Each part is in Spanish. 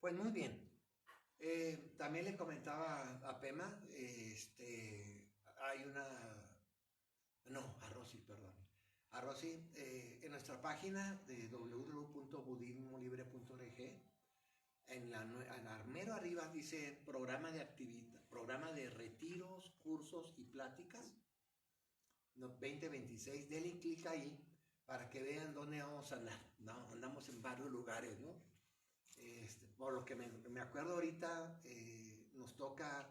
Pues muy bien. También le comentaba a Pema, hay una, no, a Rosy, perdón. A Rosy, en nuestra página de www.budismolibre.org, mero arriba dice programa de actividad, programa de retiros, cursos y pláticas 2026. Denle clic ahí para que vean dónde vamos a andar. No, andamos en varios lugares, ¿no? Por lo que me acuerdo ahorita, nos toca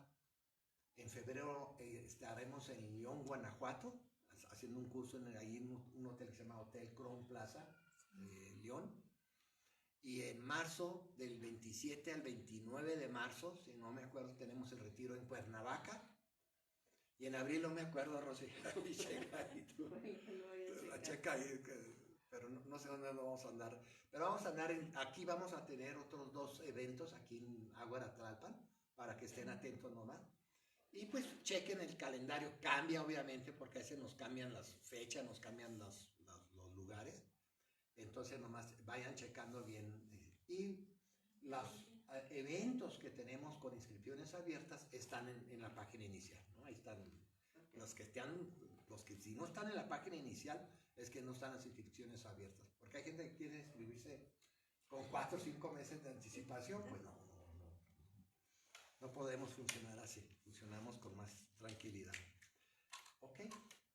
en febrero, estaremos en León, Guanajuato, haciendo un curso ahí en un hotel que se llama Hotel Crown Plaza, León. Y en marzo, del 27 al 29 de marzo, si no me acuerdo, tenemos el retiro en Cuernavaca. Y en abril no me acuerdo, Rosy. Checa ahí tú. Checa ahí, pero no sé dónde vamos a andar. Pero vamos a andar, aquí vamos a tener otros 2 eventos aquí en Aguaratlalpan, para que estén atentos nomás. Y pues chequen el calendario, cambia obviamente, porque a veces nos cambian las fechas, nos cambian los lugares. Entonces nomás vayan checando bien. Y los eventos que tenemos con inscripciones abiertas están en la página inicial, ¿no? Ahí están. Okay. Los que si no están en la página inicial es que no están las inscripciones abiertas. Porque hay gente que quiere inscribirse con 4 o 5 meses de anticipación, pues no podemos funcionar así. Funcionamos con más tranquilidad. ¿Ok?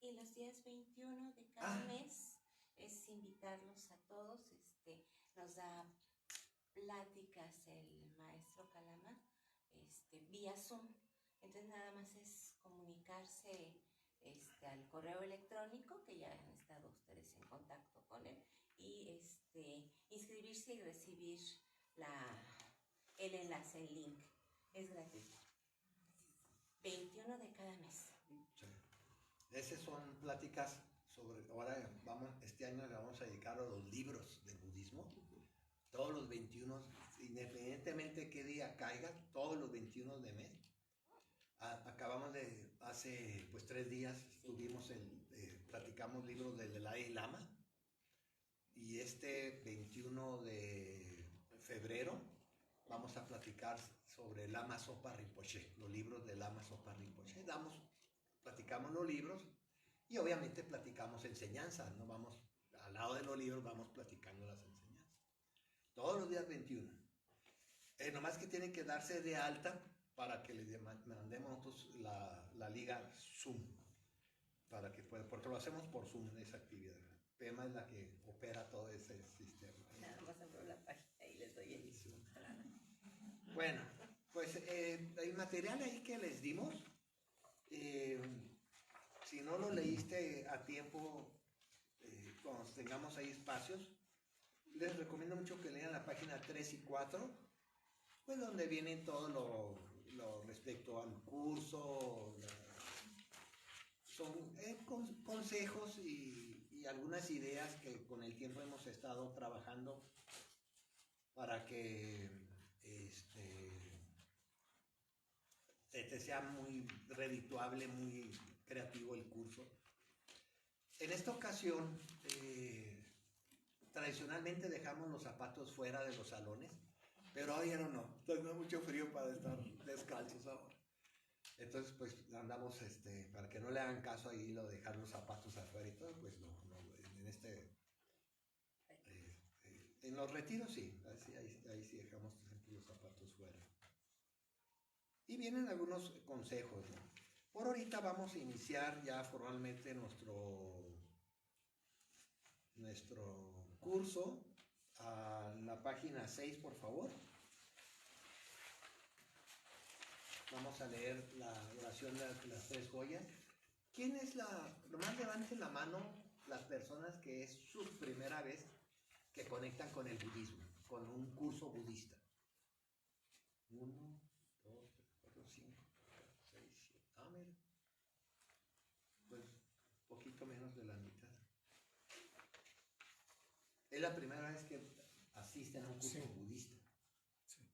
Y los días 21 de cada mes es invitarlos a todos. Nos da pláticas el maestro Calama vía Zoom. Entonces nada más es comunicarse al correo electrónico, que ya han estado ustedes en contacto con él, y inscribirse y recibir el enlace, el link. Es gratuito. 21 de cada mes. Sí. Esas son pláticas sobre, ahora este año le vamos a dedicar a los libros del budismo. Todos los 21, independientemente de qué día caiga, todos los 21 de mes. Acabamos de, hace pues 3 días, platicamos libros del Dalai Lama. Y este 21 de febrero vamos a platicar sobre el Lama Zopa Rinpoche, los libros del Lama Zopa Rinpoche. Platicamos los libros y obviamente platicamos enseñanzas, ¿no? Vamos, al lado de los libros vamos platicando las enseñanzas. Todos los días 21. Nomás que tienen que darse de alta para que les mandemos nosotros la liga Zoom. Porque lo hacemos por Zoom en esa actividad. Pema es la que opera todo ese sistema. Nada más abro la página y les doy el Zoom. Bueno, pues el material ahí que les dimos, si no lo leíste a tiempo, cuando tengamos ahí espacios, les recomiendo mucho que lean la página 3 y 4, pues donde vienen todo lo respecto al curso, son consejos y algunas ideas que con el tiempo hemos estado trabajando para que te sea muy redituable, muy creativo el curso. En esta ocasión, tradicionalmente dejamos los zapatos fuera de los salones, pero hoy ya no, tengo mucho frío para estar descalzos ahora. Entonces, pues andamos, para que no le hagan caso ahí, lo dejar los zapatos afuera y todo, pues no en los retiros sí, ahí sí dejamos los zapatos fuera. Y vienen algunos consejos, ¿no? Por ahorita vamos a iniciar ya formalmente nuestro curso. A la página 6, por favor. Vamos a leer la oración de las 3 joyas. ¿Quién es nomás levanten la mano las personas que es su primera vez que conectan con el budismo, con un curso budista? 1, 2, 3, 4, 5, 6, 7. Mira. Pues poquito menos de la mitad. Es la primera vez que asisten a un curso budista. Sí.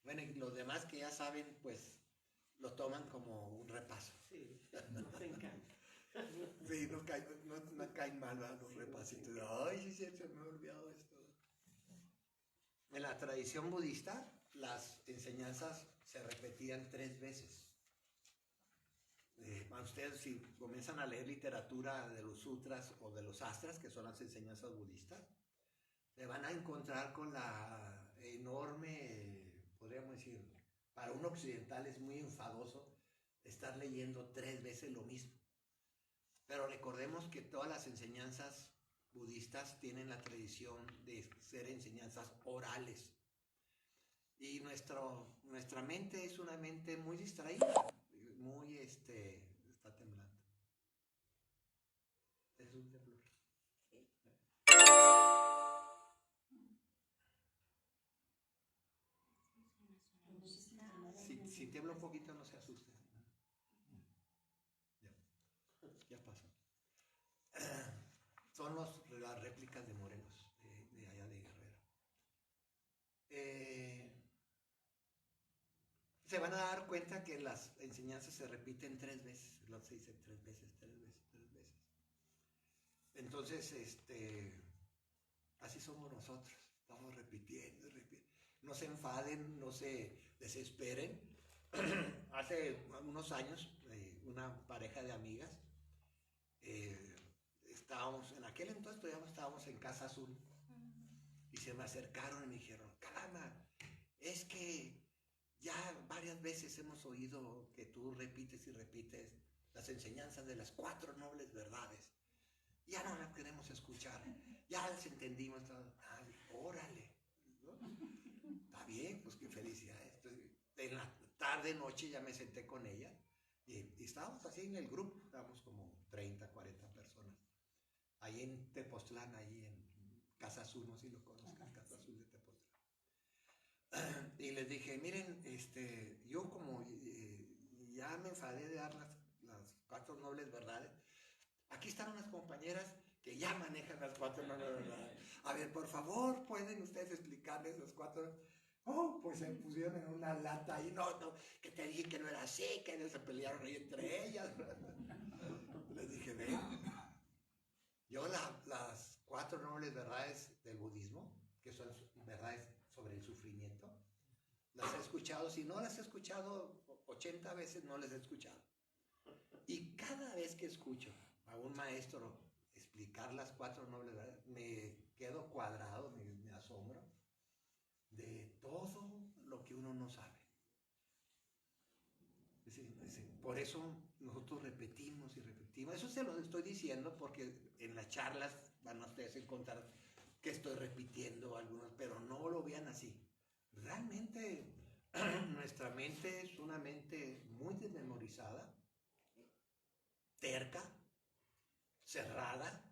Bueno, y los demás que ya saben, pues lo toman como un repaso. Sí, nos encanta. Sí, no caen mal, ¿verdad? Los repasitos. Ay, sí, se me ha olvidado esto. En la tradición budista, las enseñanzas se repetían 3 veces. Ustedes si comienzan a leer literatura de los sutras o de los astras, que son las enseñanzas budistas, se van a encontrar con la enorme, podríamos decir, para un occidental es muy enfadoso estar leyendo 3 veces lo mismo. Pero recordemos que todas las enseñanzas budistas tienen la tradición de ser enseñanzas orales. Y nuestra mente es una mente muy distraída, muy, está temblando. Es un temblor. Si tiembla un poquito, no se asusten. Ya pasó. Son las réplicas de Morelos, de allá de Guerrero. Se van a dar cuenta que las enseñanzas se repiten 3 veces. Se dice 3 veces, 3 veces, 3 veces. Entonces, así somos nosotros. Estamos repitiendo, repitiendo. No se enfaden, no se desesperen. Hace unos años, una pareja de amigas, en aquel entonces todavía estábamos en Casa Azul, y se me acercaron y me dijeron, Calama, es que ya varias veces hemos oído que tú repites y repites las enseñanzas de las 4 nobles verdades. Ya no las queremos escuchar, ya las entendimos. Ay, órale, ¿no? Está bien, pues qué felicidades. Entonces, en la tarde, noche ya me senté con ella y estábamos así en el grupo, estábamos como 30, 40 personas. Ahí en Tepoztlán, ahí en Casa Azul, no sé si lo conozcan, Casa Azul de Tepoztlán. Y les dije, miren, yo como ya me enfadé de dar las 4 nobles verdades, aquí están unas compañeras que ya manejan las 4 nobles verdades. A ver, por favor, ¿pueden ustedes explicarles las 4? Oh, pues se pusieron en una lata ahí, no, que te dije que no era así, que se pelearon ahí entre ellas. Les dije, ven, yo las 4 nobles verdades del budismo, que son verdades sobre el sufrimiento, las he escuchado. Si no las he escuchado 80 veces, no las he escuchado. Y cada vez que escucho a un maestro explicar las 4 nobles verdades, me quedo cuadrado, me asombro de todo lo que uno no sabe. Por eso nosotros repetimos y repetimos. Eso se los estoy diciendo porque en las charlas van a ustedes a encontrar que estoy repitiendo algunos, pero no lo vean así. Realmente nuestra mente es una mente muy desmemorizada, terca, cerrada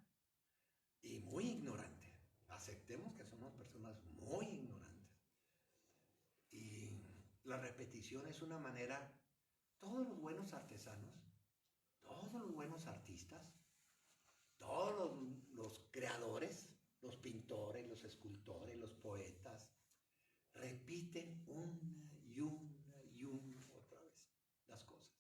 y muy ignorante. Aceptemos que somos personas muy ignorantes. Y la repetición es una manera. Todos los buenos artesanos, todos los buenos artistas, todos los creadores, los pintores, los escultores, los poetas, repiten una y una y una otra vez las cosas.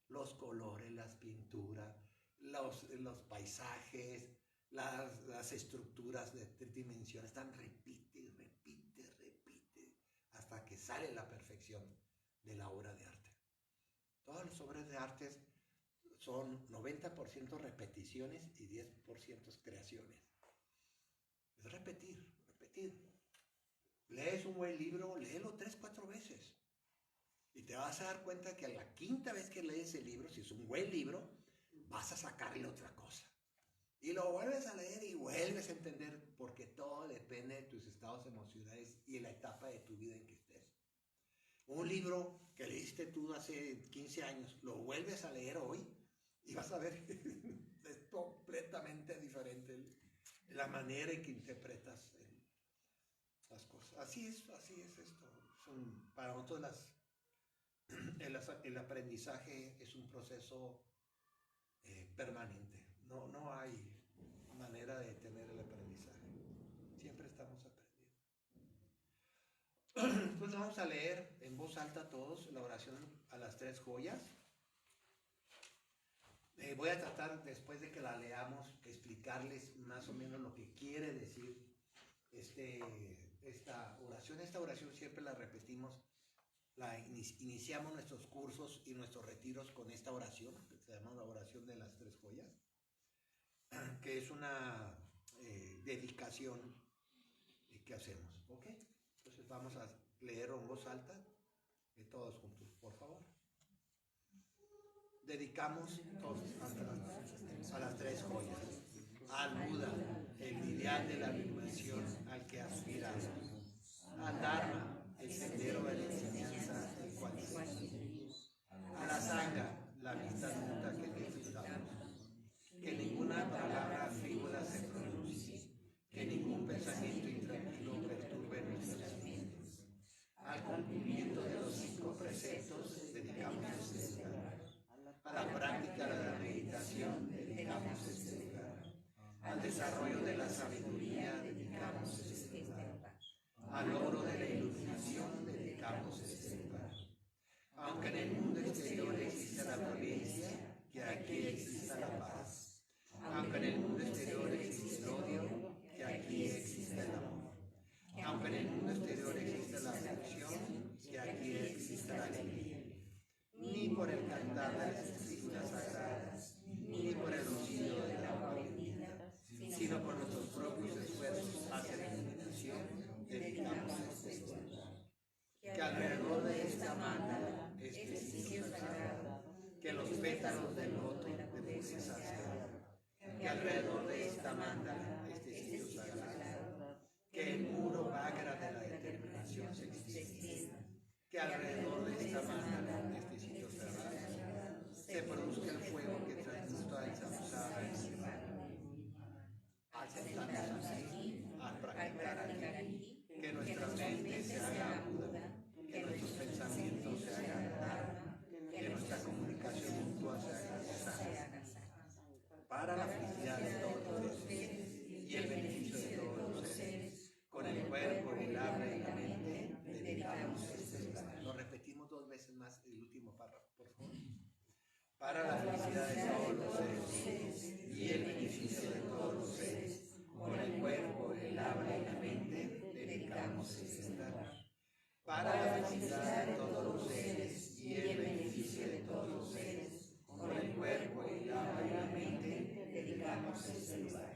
Los colores, las pinturas, los paisajes, las estructuras de 3 dimensiones, están repite, hasta que sale la perfección de la obra de arte. Todas las obras de arte son 90% repeticiones y 10% creaciones. Es repetir, repetir. Lees un buen libro, léelo 3, 4 veces. Y te vas a dar cuenta que a la 5ª vez que lees el libro, si es un buen libro, vas a sacarle otra cosa. Y lo vuelves a leer y vuelves a entender, porque todo depende de tus estados emocionales y de la etapa de tu vida en que estés. Un libro que leíste tú hace 15 años, lo vuelves a leer hoy y vas a ver que es completamente diferente la manera en que interpretas las cosas. Así es esto. Para nosotros el aprendizaje es un proceso permanente. No hay manera de detener el aprendizaje. Siempre estamos aprendiendo. Entonces vamos a leer en voz alta todos la oración a las 3 joyas. Voy a tratar, después de que la leamos, explicarles más o menos lo que quiere decir esta oración. Esta oración siempre la repetimos, iniciamos nuestros cursos y nuestros retiros con esta oración, que se llama la oración de las tres joyas, que es una dedicación que hacemos, ¿ok? Entonces vamos a leer en voz alta, todos juntos, por favor. Dedicamos todos a las tres joyas, al Buda, el ideal de la iluminación al que aspiramos, al Dharma, el sendero de la enseñanza del cual seguimos, a la Sangha, la amistad mutua que disfrutamos, que ninguna palabra frívola se pronuncie, que ningún pensamiento intranquilo perturbe nuestras mentes. Al cumplimiento de los 5 preceptos dedicamos este lugar. A la práctica de la meditación dedicamos este lugar. Al desarrollo de la sabiduría dedicamos este lugar. Al logro de la iluminación dedicamos este lugar. Aunque en el mundo exterior exista la violencia, que aquí exista la paz. Aunque en el mundo exterior existe el odio, que aquí exista el amor. Aunque en el mundo exterior exista la aflicción, que aquí exista la alegría. Ni por el cantar de las escrituras sagradas, ni por el rocío del agua bendita, sino por nuestros propios esfuerzos hacia la iluminación, dedicamos este lugar. Que alrededor de esta manta, este sitio sagrado, que los pétalos del loto de pureza se abran. Que alrededor de esta manta, este sitio sagrado, que el muro bagra de la determinación se extienda. Que alrededor de esta manta, este sitio sagrado, se produzca el fuego que transmuta el samsara en nirvana. Al sentarnos aquí, al practicar aquí, que nuestra mente se haga aguda, que nuestros pensamientos se hagan dharma, que nuestra comunicación mutua se haga sana, para la felicidad de todos los seres y el beneficio de todos los seres, con el cuerpo, el habla y la mente, dedicamos este lugar. Lo repetimos 2 veces más el último párrafo, por favor. Para la felicidad de todos los seres y el beneficio de todos los seres, con el cuerpo, el habla y la mente, dedicamos este lugar. Para la felicidad de todos los seres y el beneficio de todos los seres, con el cuerpo, el habla y la mente, dedicamos este lugar.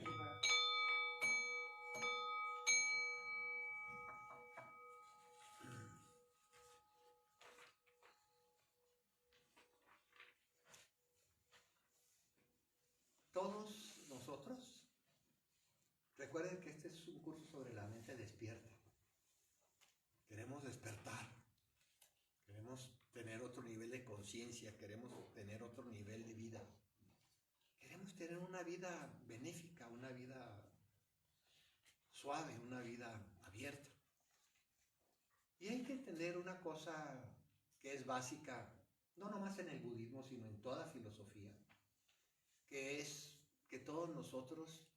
Todos nosotros, recuerden que este es un curso sobre la mente despierta. Queremos despertar, queremos tener otro nivel de conciencia, queremos tener otro nivel de vida. Queremos tener una vida benéfica, una vida suave, una vida abierta. Y hay que entender una cosa que es básica, no nomás en el budismo, sino en toda filosofía, que es que todos nosotros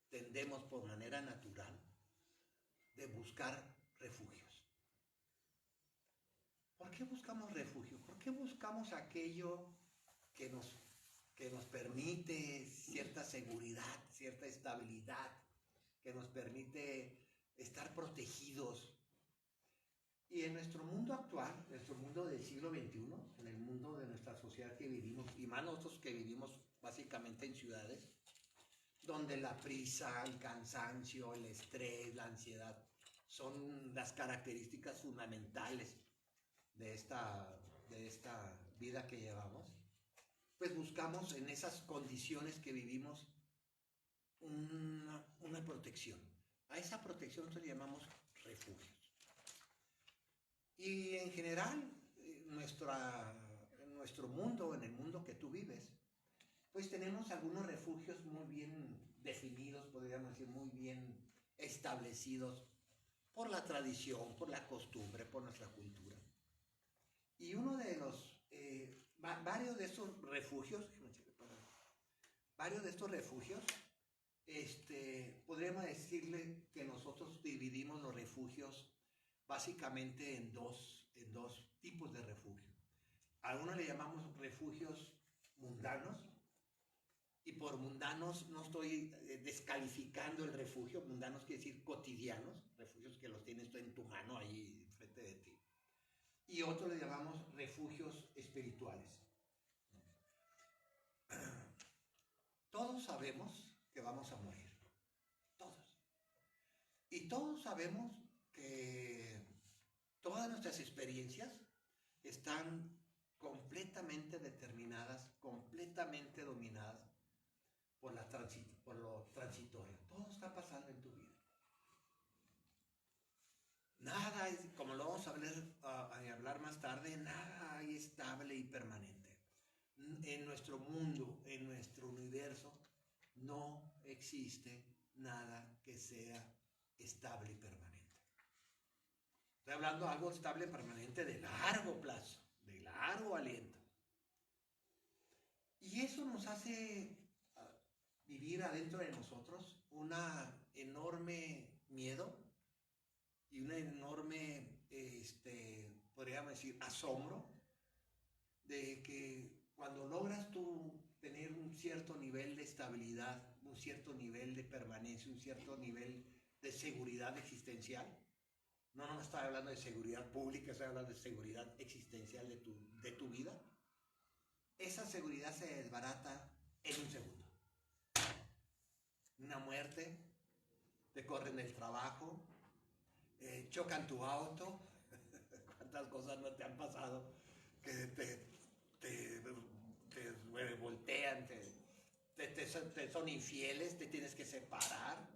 tendemos por manera natural de buscar refugios. ¿Por qué buscamos refugio? ¿Por qué buscamos aquello que nos permite cierta seguridad, cierta estabilidad, que nos permite estar protegidos? Y en nuestro mundo actual, nuestro mundo del siglo XXI, en el mundo de nuestra sociedad que vivimos, y más nosotros que vivimos básicamente en ciudades, donde la prisa, el cansancio, el estrés, la ansiedad son las características fundamentales de esta vida que llevamos, pues buscamos en esas condiciones que vivimos una protección. A esa protección le llamamos refugios. Y en general, en nuestro mundo, en el mundo que tú vives, pues tenemos algunos refugios muy bien definidos, podríamos decir, muy bien establecidos por la tradición, por la costumbre, por nuestra cultura. Y uno de los, varios de estos refugios, podríamos decirle que nosotros dividimos los refugios básicamente en dos tipos de refugio. A uno le llamamos refugios mundanos y por mundanos no estoy descalificando el refugio. Mundanos quiere decir cotidianos, refugios que los tienes tú en tu mano ahí enfrente de ti. Y otro le llamamos refugios espirituales. Todos sabemos que vamos a morir. Todos. Y todos sabemos que todas nuestras experiencias están completamente determinadas, completamente dominadas por lo transitorio. Todo está pasando en tu vida. Nada es, como lo vamos a hablar más tarde, nada hay estable y permanente. En nuestro mundo, en nuestro universo, no existe nada que sea estable y permanente. Estoy hablando de algo estable y permanente de largo plazo, de largo aliento. Y eso nos hace vivir adentro de nosotros un enorme miedo y un enorme, podríamos decir, asombro de que cuando logras tú tener un cierto nivel de estabilidad, un cierto nivel de permanencia, un cierto nivel de seguridad existencial, no estoy hablando de seguridad pública, estoy hablando de seguridad existencial de tu vida, esa seguridad se desbarata en un segundo. Una muerte, te corren del trabajo, chocan tu auto. ¿Cuántas cosas no te han pasado que te voltean, te son infieles, te tienes que separar?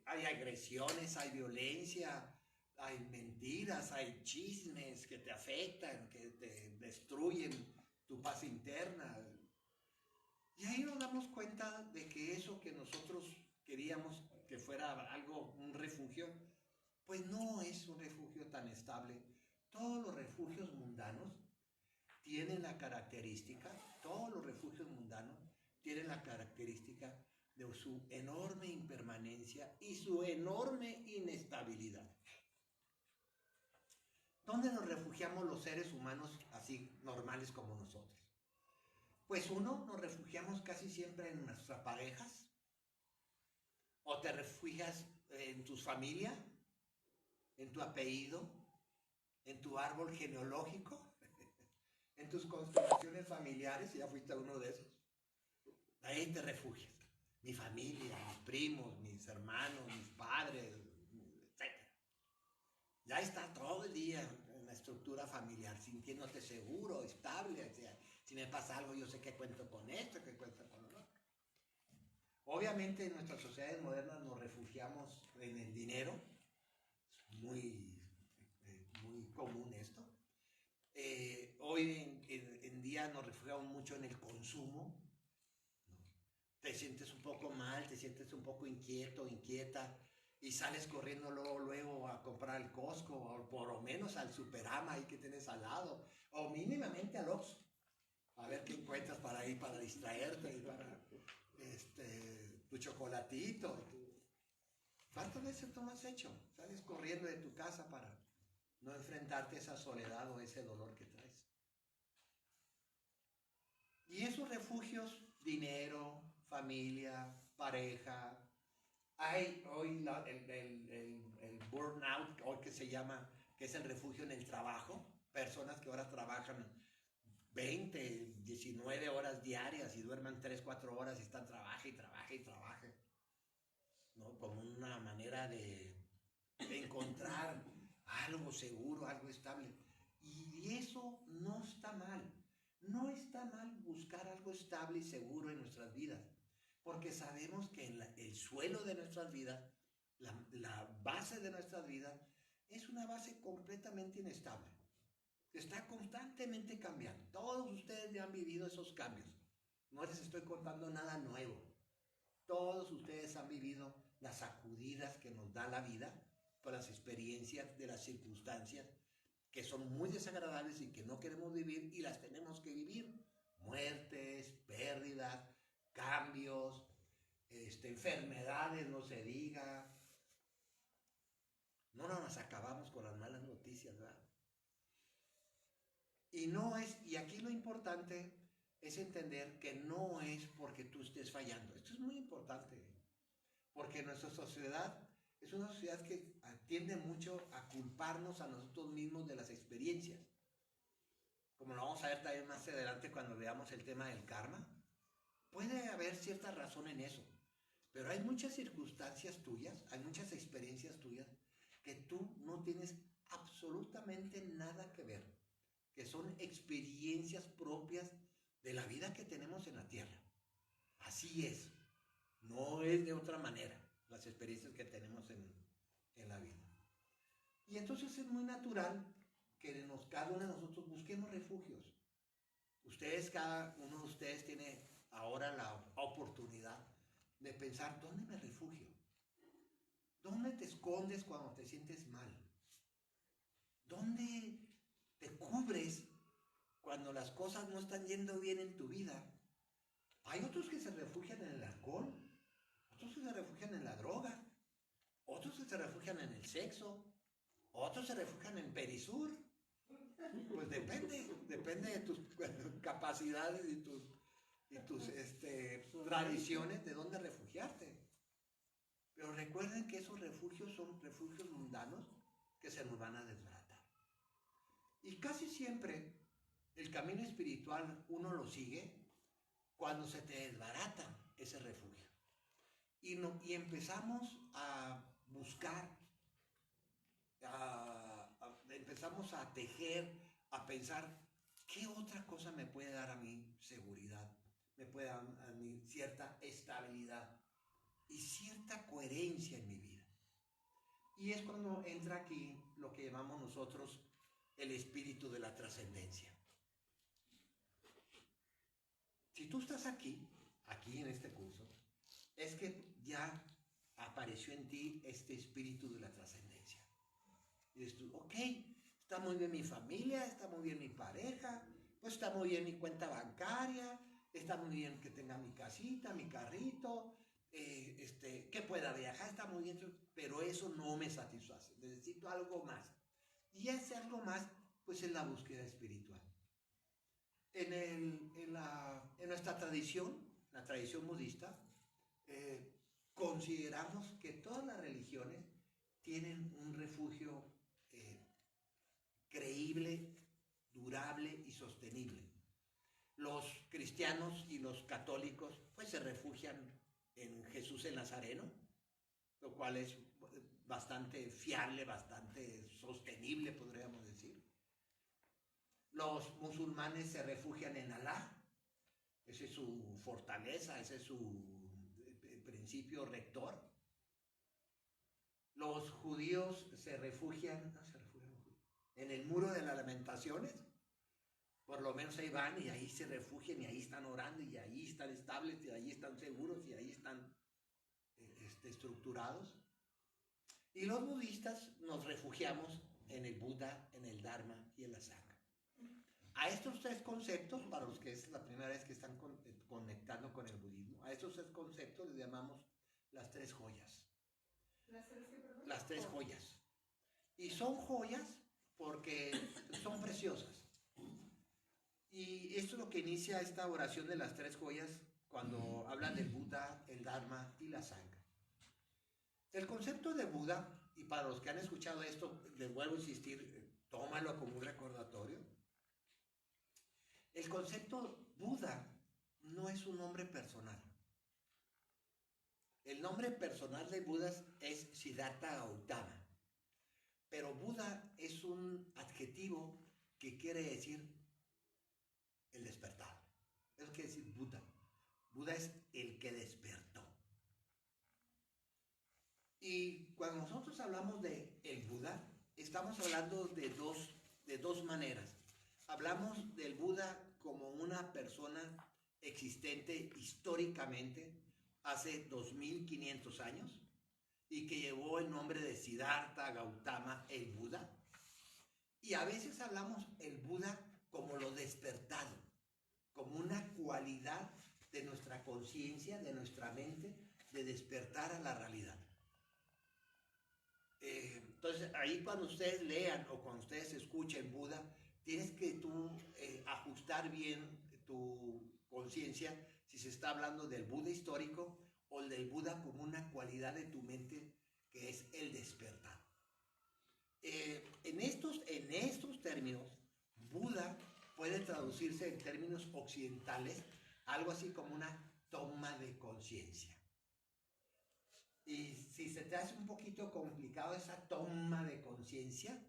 Hay agresiones, hay violencia, hay mentiras, hay chismes que te afectan, que te destruyen tu paz interna. Y ahí nos damos cuenta de que eso que nosotros queríamos que fuera algo, un refugio, pues no es un refugio tan estable. Todos los refugios mundanos tienen la característica, de su enorme impermanencia y su enorme inestabilidad. ¿Dónde nos refugiamos los seres humanos así normales como nosotros? Pues uno, nos refugiamos casi siempre en nuestras parejas, o te refugias en tu familia, en tu apellido, en tu árbol genealógico, en tus constelaciones familiares, si ya fuiste uno de esos. Ahí te refugias. Mi familia, mis primos, mis hermanos, mis padres, etc. Ya está todo el día en la estructura familiar, sintiéndote seguro, estable. O sea, si me pasa algo, yo sé que cuento con esto, que cuento con lo otro. Obviamente en nuestras sociedades modernas nos refugiamos en el dinero. Es muy común esto. Hoy en día nos refugiamos mucho en el consumo. Te sientes un poco mal, te sientes un poco inquieto, inquieta, y sales corriendo luego a comprar al Costco, o por lo menos al Superama ahí que tienes al lado, o mínimamente al Oxxo, a ver qué encuentras para ahí, para distraerte, y para tu chocolatito. ¿Cuántas veces tú lo has hecho? Sales corriendo de tu casa para no enfrentarte a esa soledad o ese dolor que traes. Y esos refugios, dinero, familia, pareja, hay hoy el burnout, hoy que se llama, que es el refugio en el trabajo, personas que ahora trabajan 20, 19 horas diarias y duerman 3, 4 horas y están trabaje, ¿no? Como una manera de encontrar algo seguro, algo estable. Y eso no está mal. No está mal buscar algo estable y seguro en nuestras vidas, porque sabemos que el suelo de nuestras vidas, la base de nuestras vidas, es una base completamente inestable. Está constantemente cambiando. Todos ustedes ya han vivido esos cambios. No les estoy contando nada nuevo. Todos ustedes han vivido las sacudidas que nos da la vida por las experiencias de las circunstancias que son muy desagradables y que no queremos vivir y las tenemos que vivir. Muertes, pérdidas, cambios, enfermedades, no se diga. No nos acabamos con las malas noticias, ¿verdad? Y aquí lo importante es entender que no es porque tú estés fallando. Esto es muy importante, porque nuestra sociedad es una sociedad que tiende mucho a culparnos a nosotros mismos de las experiencias. Como lo vamos a ver también más adelante cuando veamos el tema del karma, puede haber cierta razón en eso, pero hay muchas circunstancias tuyas, hay muchas experiencias tuyas que tú no tienes absolutamente nada que ver, que son experiencias propias de la vida que tenemos en la tierra. Así es, no es de otra manera las experiencias que tenemos en la vida. Y entonces es muy natural que cada uno de nosotros busquemos refugios. Ustedes, cada uno de ustedes tiene ahora la oportunidad de pensar, ¿dónde me refugio? ¿Dónde te escondes cuando te sientes mal? ¿Dónde te cubres cuando las cosas no están yendo bien en tu vida? Hay otros que se refugian en el alcohol, otros que se refugian en la droga, otros que se refugian en el sexo, otros se refugian en Perisur. Pues depende de tus capacidades y tus tradiciones de dónde refugiarte. Pero recuerden que esos refugios son refugios mundanos que se nos van a desbaratar. Y casi siempre el camino espiritual uno lo sigue cuando se te desbarata ese refugio. Y empezamos a buscar, empezamos a tejer, a pensar, ¿qué otra cosa me puede dar a mí seguridad? Me puede dar a mí cierta estabilidad y cierta coherencia en mi vida. Y es cuando entra aquí lo que llamamos nosotros el espíritu de la trascendencia. Si tú estás aquí en este curso, es que ya apareció en ti este espíritu de la trascendencia. Y dices tú, ok, está muy bien mi familia, está muy bien mi pareja, pues está muy bien mi cuenta bancaria, está muy bien que tenga mi casita, mi carrito, que pueda viajar, está muy bien, pero eso no me satisface, necesito algo más. Y ese algo más, pues es la búsqueda espiritual. En nuestra tradición, la tradición budista, consideramos que todas las religiones tienen un refugio creíble, durable y sostenible. Los cristianos y los católicos pues se refugian en Jesús el Nazareno, lo cual es bastante fiable, bastante sostenible, podríamos decir. Los musulmanes se refugian en Alá, ese es su fortaleza, ese es su principio rector. Los judíos se refugian en el muro de las lamentaciones, por lo menos ahí van y ahí se refugian y ahí están orando y ahí están estables y ahí están seguros y ahí están estructurados. Y los budistas nos refugiamos en el Buda, en el Dharma y en la Sangha. A estos tres conceptos, para los que es la primera vez que están conectando con el budismo, a estos tres conceptos les llamamos las tres joyas. Las tres joyas. Y son joyas porque son preciosas. Y esto es lo que inicia esta oración de las tres joyas cuando hablan del Buda, el Dharma y la Sangha. El concepto de Buda, y para los que han escuchado esto, les vuelvo a insistir, tómalo como un recordatorio. El concepto Buda no es un nombre personal. El nombre personal de Buda es Siddhartha Gautama. Pero Buda es un adjetivo que quiere decir el despertado. Eso quiere decir Buda. Buda es el que despertó. Y cuando nosotros hablamos de el Buda, estamos hablando de dos maneras. Hablamos del Buda como una persona existente históricamente hace 2500 años y que llevó el nombre de Siddhartha Gautama, el Buda. Y a veces hablamos el Buda como lo despertado, como una cualidad de nuestra conciencia, de nuestra mente, de despertar a la realidad. Entonces, ahí cuando ustedes lean o cuando ustedes escuchen Buda, tienes que tú ajustar bien tu conciencia si se está hablando del Buda histórico o del Buda como una cualidad de tu mente que es el despertar. En estos términos, Buda puede traducirse en términos occidentales algo así como una toma de conciencia. Y si se te hace un poquito complicado esa toma de conciencia,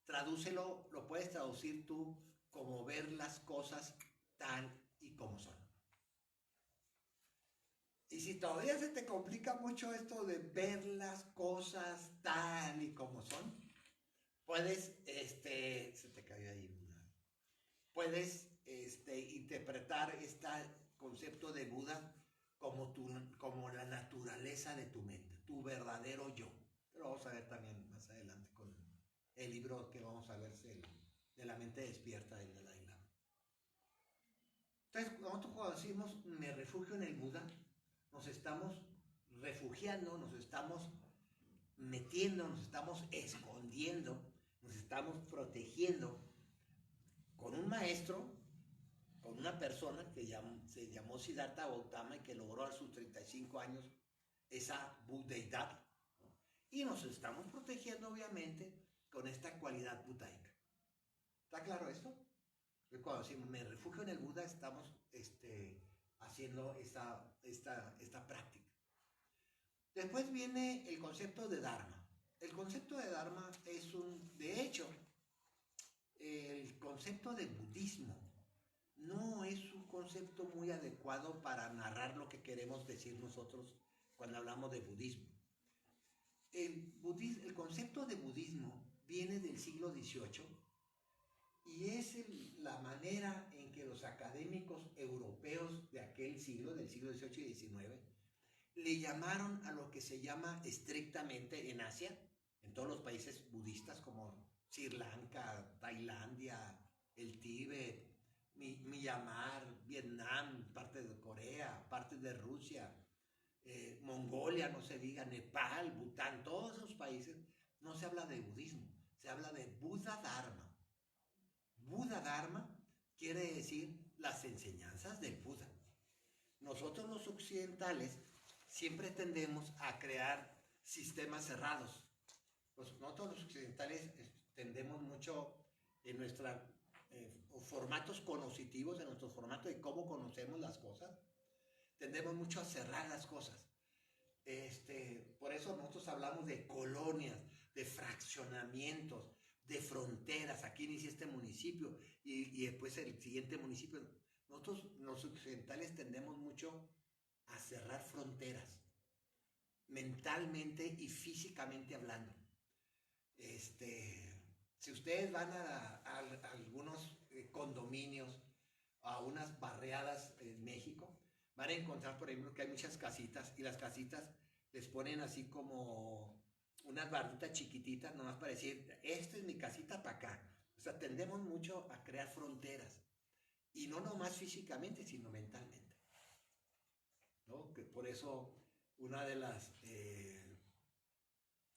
tradúcelo, lo puedes traducir tú como ver las cosas tal y como son. Y si todavía se te complica mucho esto de ver las cosas tal y como son, puedes, se te cayó ahí puedes interpretar este concepto de Buda como la naturaleza de tu mente, tu verdadero yo. Lo vamos a ver también más adelante con el libro que vamos a ver de la mente despierta del Dalai Lama. Entonces, nosotros cuando decimos me refugio en el Buda, nos estamos refugiando, nos estamos metiendo, nos estamos escondiendo, nos estamos protegiendo con un maestro, con una persona que se llamó Siddhartha Gautama y que logró a sus 35 años esa budeidad, ¿no? Y nos estamos protegiendo obviamente con esta cualidad budaica. ¿Está claro esto? Cuando decimos me refugio en el Buda, estamos haciendo esta práctica. Después viene el concepto de Dharma. El concepto de Dharma de hecho, el concepto de budismo no es un concepto muy adecuado para narrar lo que queremos decir nosotros cuando hablamos de budismo. El concepto de budismo viene del siglo XVIII y es la manera en que los académicos europeos de aquel siglo, del siglo XVIII y XIX, le llamaron a lo que se llama estrictamente en Asia, en todos los países budistas como Sri Lanka, Tailandia, el Tíbet, Myanmar, Vietnam, parte de Corea, parte de Rusia, Mongolia, no se diga, Nepal, Bután, todos esos países, no se habla de budismo, se habla de Buddha Dharma. Buddha Dharma quiere decir las enseñanzas del Buda. Nosotros los occidentales siempre tendemos a crear sistemas cerrados. Nosotros los occidentales tendemos mucho en nuestros formatos cognitivos, en nuestro formato de cómo conocemos las cosas, tendemos mucho a cerrar las cosas. Por eso nosotros hablamos de colonias, de fraccionamientos, de fronteras. Aquí inicia este municipio y después el siguiente municipio. Nosotros los occidentales tendemos mucho a cerrar fronteras, mentalmente y físicamente hablando. Si ustedes van a algunos condominios, a unas barriadas en México, van a encontrar, por ejemplo, que hay muchas casitas y las casitas les ponen así como unas barritas chiquititas, nomás para decir, esta es mi casita para acá. O sea, tendemos mucho a crear fronteras. Y no nomás físicamente, sino mentalmente, ¿no? Que por eso una de las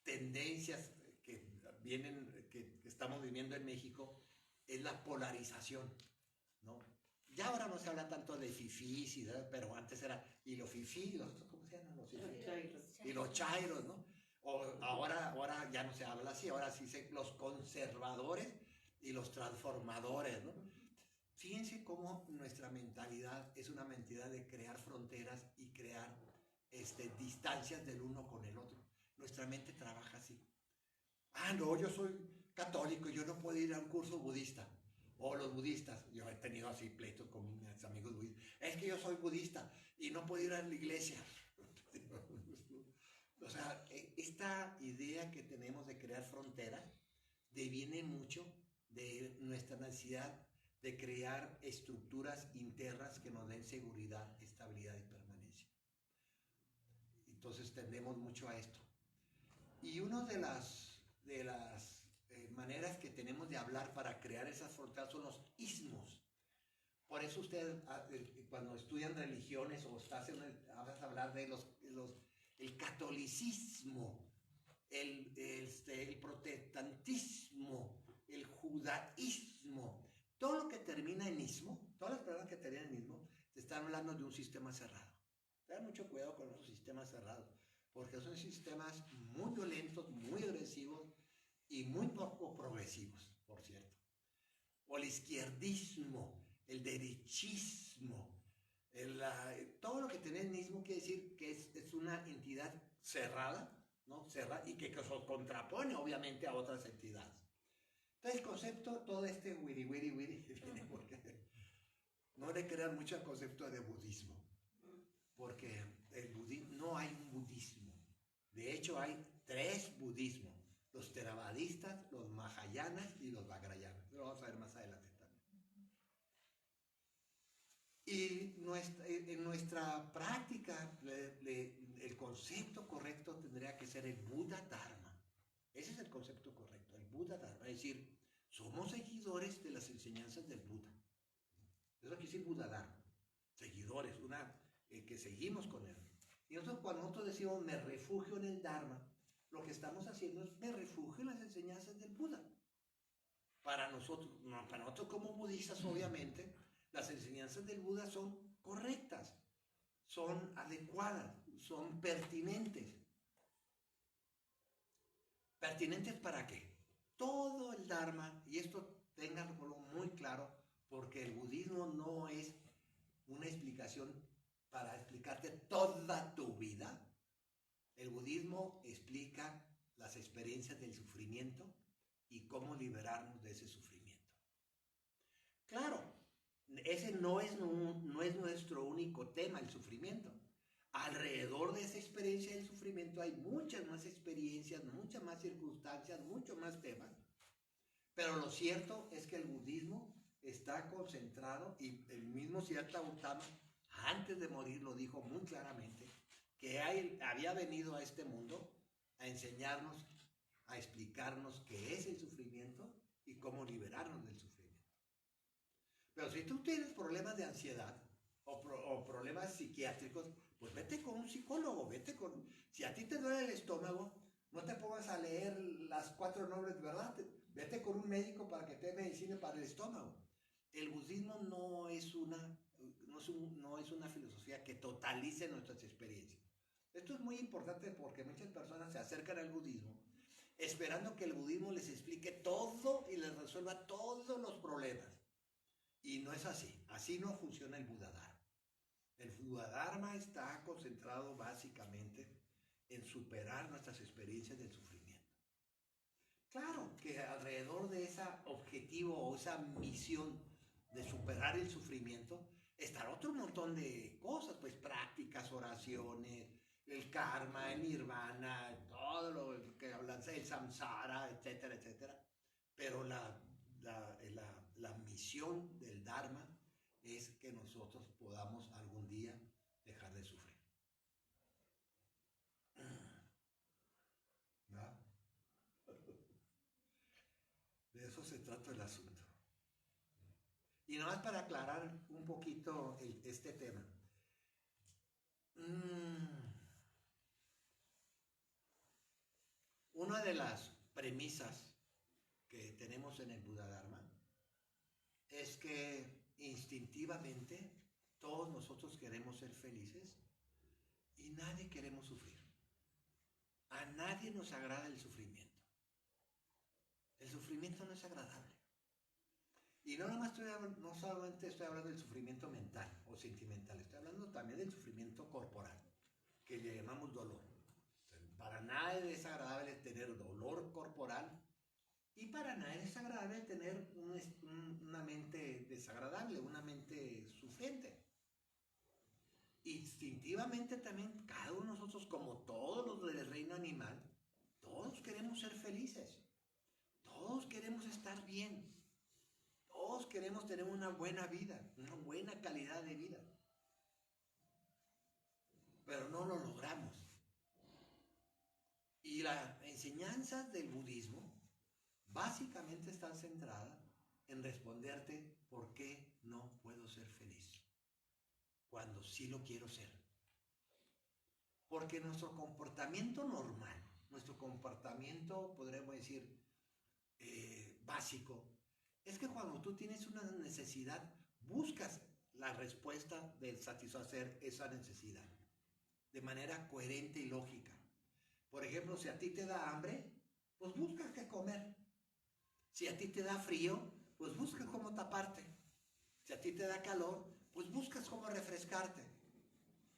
tendencias que estamos viviendo en México es la polarización, ¿no? Ya ahora no se habla tanto de fifís, pero antes era, y los fifís, ¿cómo se llaman los fifís? Y los chairos, ¿no? Ahora ya no se habla así, ahora sí se los conservadores y los transformadores, ¿no? Fíjense cómo nuestra mentalidad es una mentalidad de crear fronteras y crear distancias del uno con el otro. Nuestra mente trabaja así. Ah, no, yo soy católico, yo no puedo ir a un curso budista. O los budistas, yo he tenido así pleitos con mis amigos budistas. Es que yo soy budista y no puedo ir a la iglesia. O sea, esta idea que tenemos de crear fronteras deviene mucho de nuestra necesidad de crear estructuras internas que nos den seguridad, estabilidad y permanencia. Entonces tendemos mucho a esto. Y una de las maneras que tenemos de hablar para crear esas fronteras son los ismos. Por eso ustedes cuando estudian religiones o vas a hablar de el catolicismo, el protestantismo, el judaísmo, todo lo que termina en ismo Todas las personas que tenían animismo te están hablando de un sistema cerrado. Ten mucho cuidado con esos sistemas cerrados, porque son sistemas muy violentos, muy agresivos y muy poco progresivos, por cierto. O el izquierdismo, el derechismo, todo lo que tiene el mismo quiere decir que es una entidad cerrada, ¿no? Cerrada, y que se contrapone obviamente a otras entidades. Entonces el concepto, todo este wiri porque no le crean mucho al concepto de budismo, porque el budismo, no hay un budismo. De hecho hay 3 budismos: los theravadistas, los mahayanas y los vajrayanas. Lo vamos a ver más adelante también. Y en nuestra práctica, el concepto correcto tendría que ser el Buddha Dharma. Ese es el concepto correcto, el Buddha Dharma. Es decir, somos seguidores de las enseñanzas del Buda. Eso quiere decir Buddha Dharma. Seguidores, que seguimos con él. Y nosotros, cuando nosotros decimos me refugio en el Dharma, lo que estamos haciendo es me refugio en las enseñanzas del Buda. Para nosotros como budistas, obviamente, las enseñanzas del Buda son correctas, son adecuadas, son pertinentes. ¿Pertinentes para qué? Todo el Dharma, y esto ténganlo muy claro, porque el budismo no es una explicación para explicarte toda tu vida. El budismo explica las experiencias del sufrimiento y cómo liberarnos de ese sufrimiento. Claro, ese no es nuestro único tema, el sufrimiento. Alrededor de esa experiencia del sufrimiento hay muchas más experiencias, muchas más circunstancias, muchos más temas. Pero lo cierto es que el budismo está concentrado, y el mismo Siddhartha Gautama, antes de morir, lo dijo muy claramente, que había venido a este mundo a enseñarnos, a explicarnos qué es el sufrimiento y cómo liberarnos del sufrimiento. Pero si tú tienes problemas de ansiedad o problemas psiquiátricos, pues vete con un psicólogo, si a ti te duele el estómago, no te pongas a leer las 4 nobles verdades, vete con un médico para que te dé medicina para el estómago. El budismo no es una filosofía que totalice nuestras experiencias. Esto es muy importante porque muchas personas se acercan al budismo esperando que el budismo les explique todo y les resuelva todos los problemas. Y no es así. Así no funciona el Buddha Dharma. El Buddha Dharma está concentrado básicamente en superar nuestras experiencias del sufrimiento. Claro que alrededor de ese objetivo o esa misión de superar el sufrimiento estará otro montón de cosas, pues prácticas, oraciones, el karma, el nirvana, todo lo que hablan, el samsara, etcétera, etcétera. Pero la misión del Dharma es que nosotros podamos algún día dejar de sufrir. ¿No? De eso se trata el asunto. Y nada más para aclarar un poquito este tema. Una de las premisas que tenemos en el Buddha Dharma es que instintivamente todos nosotros queremos ser felices y nadie queremos sufrir. A nadie nos agrada el sufrimiento. El sufrimiento no es agradable. Y no solamente estoy hablando del sufrimiento mental o sentimental, estoy hablando también del sufrimiento corporal, que le llamamos dolor. Para nada es agradable tener dolor corporal y para nada es agradable tener una mente desagradable, una mente sufriente. Instintivamente también cada uno de nosotros, como todos los del reino animal, todos queremos ser felices, todos queremos estar bien, todos queremos tener una buena vida, una buena calidad de vida, pero no lo logramos. Y las enseñanzas del budismo básicamente están centradas en responderte por qué no puedo ser feliz cuando sí lo quiero ser. Porque nuestro comportamiento normal, nuestro comportamiento, podríamos decir, básico, es que cuando tú tienes una necesidad, buscas la respuesta de satisfacer esa necesidad de manera coherente y lógica. Por ejemplo, si a ti te da hambre, pues buscas qué comer. Si a ti te da frío, pues buscas cómo taparte. Si a ti te da calor, pues buscas cómo refrescarte.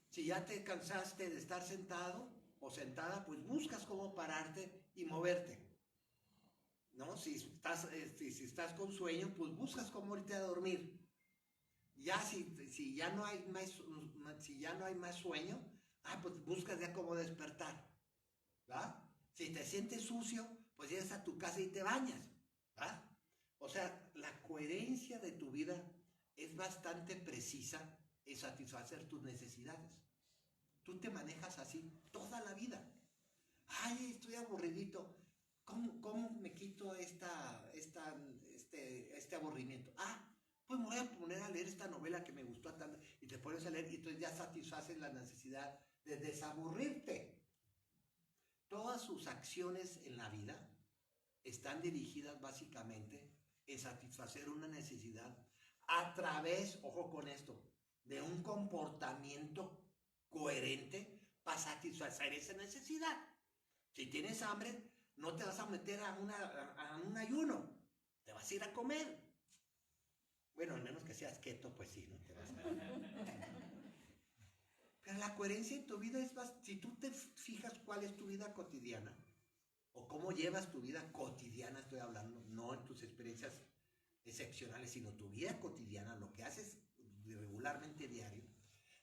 Si ya te cansaste de estar sentado o sentada, pues buscas cómo pararte y moverte. ¿No? Si estás con sueño, pues buscas cómo irte a dormir. Ya si ya no hay más sueño, pues buscas ya cómo despertar. ¿Va? Si te sientes sucio, pues llegas a tu casa y te bañas. ¿Va? O sea, la coherencia de tu vida es bastante precisa en satisfacer tus necesidades. Tú te manejas así toda la vida. Ay, estoy aburridito. ¿Cómo me quito este aburrimiento? Pues me voy a poner a leer esta novela que me gustó tanto, y te pones a leer y entonces ya satisfaces la necesidad de desaburrirte. Todas sus acciones en la vida están dirigidas básicamente en satisfacer una necesidad a través, ojo con esto, de un comportamiento coherente para satisfacer esa necesidad. Si tienes hambre, no te vas a meter a un ayuno, te vas a ir a comer. Bueno, al menos que seas keto, pues sí, no te vas a... Pero la coherencia en tu vida es si tú te fijas cuál es tu vida cotidiana, o cómo llevas tu vida cotidiana, estoy hablando, no en tus experiencias excepcionales, sino tu vida cotidiana, lo que haces regularmente diario,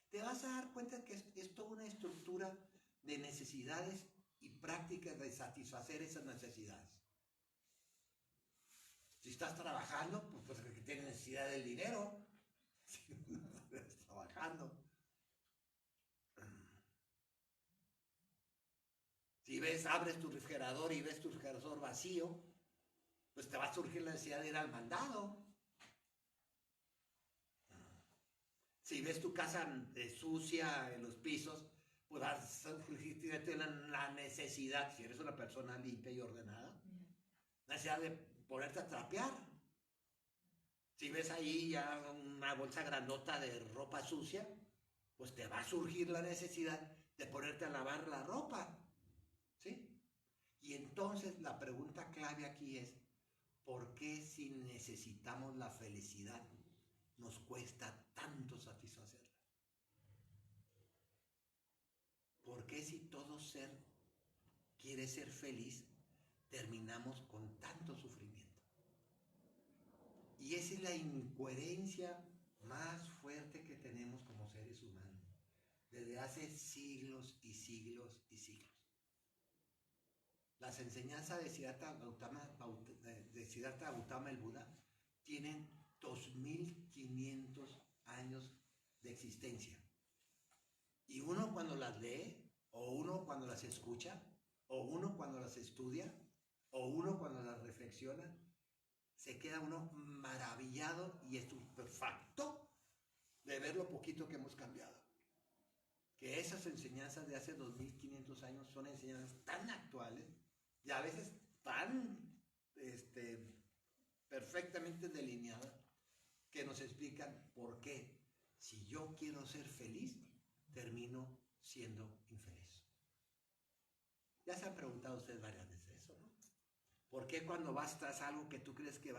te vas a dar cuenta que es toda una estructura de necesidades y prácticas de satisfacer esas necesidades. Si estás trabajando, pues porque tienes necesidad del dinero. Si no estás trabajando. Si abres tu refrigerador y ves tu refrigerador vacío, pues te va a surgir la necesidad de ir al mandado. Si ves tu casa sucia en los pisos, pues vas a surgir la necesidad, si eres una persona limpia y ordenada, la necesidad de ponerte a trapear. Si ves ahí ya una bolsa grandota de ropa sucia, pues te va a surgir la necesidad de ponerte a lavar la ropa. ¿Sí? Y entonces la pregunta clave aquí es, ¿por qué si necesitamos la felicidad nos cuesta tanto satisfacerla? ¿Por qué si todo ser quiere ser feliz, terminamos con tanto sufrimiento? Y esa es la incoherencia más fuerte que tenemos como seres humanos, desde hace siglos y siglos y siglos. Las enseñanzas de Siddhartha Gautama el Buda tienen 2500 años de existencia. Y uno cuando las lee, o uno cuando las escucha, o uno cuando las estudia, o uno cuando las reflexiona, se queda uno maravillado y estupefacto de ver lo poquito que hemos cambiado. Que esas enseñanzas de hace 2500 años son enseñanzas tan actuales y a veces tan perfectamente delineadas que nos explican por qué, si yo quiero ser feliz, termino siendo infeliz. Ya se han preguntado ustedes varias veces eso, ¿no? ¿Por qué cuando vas tras algo que tú crees que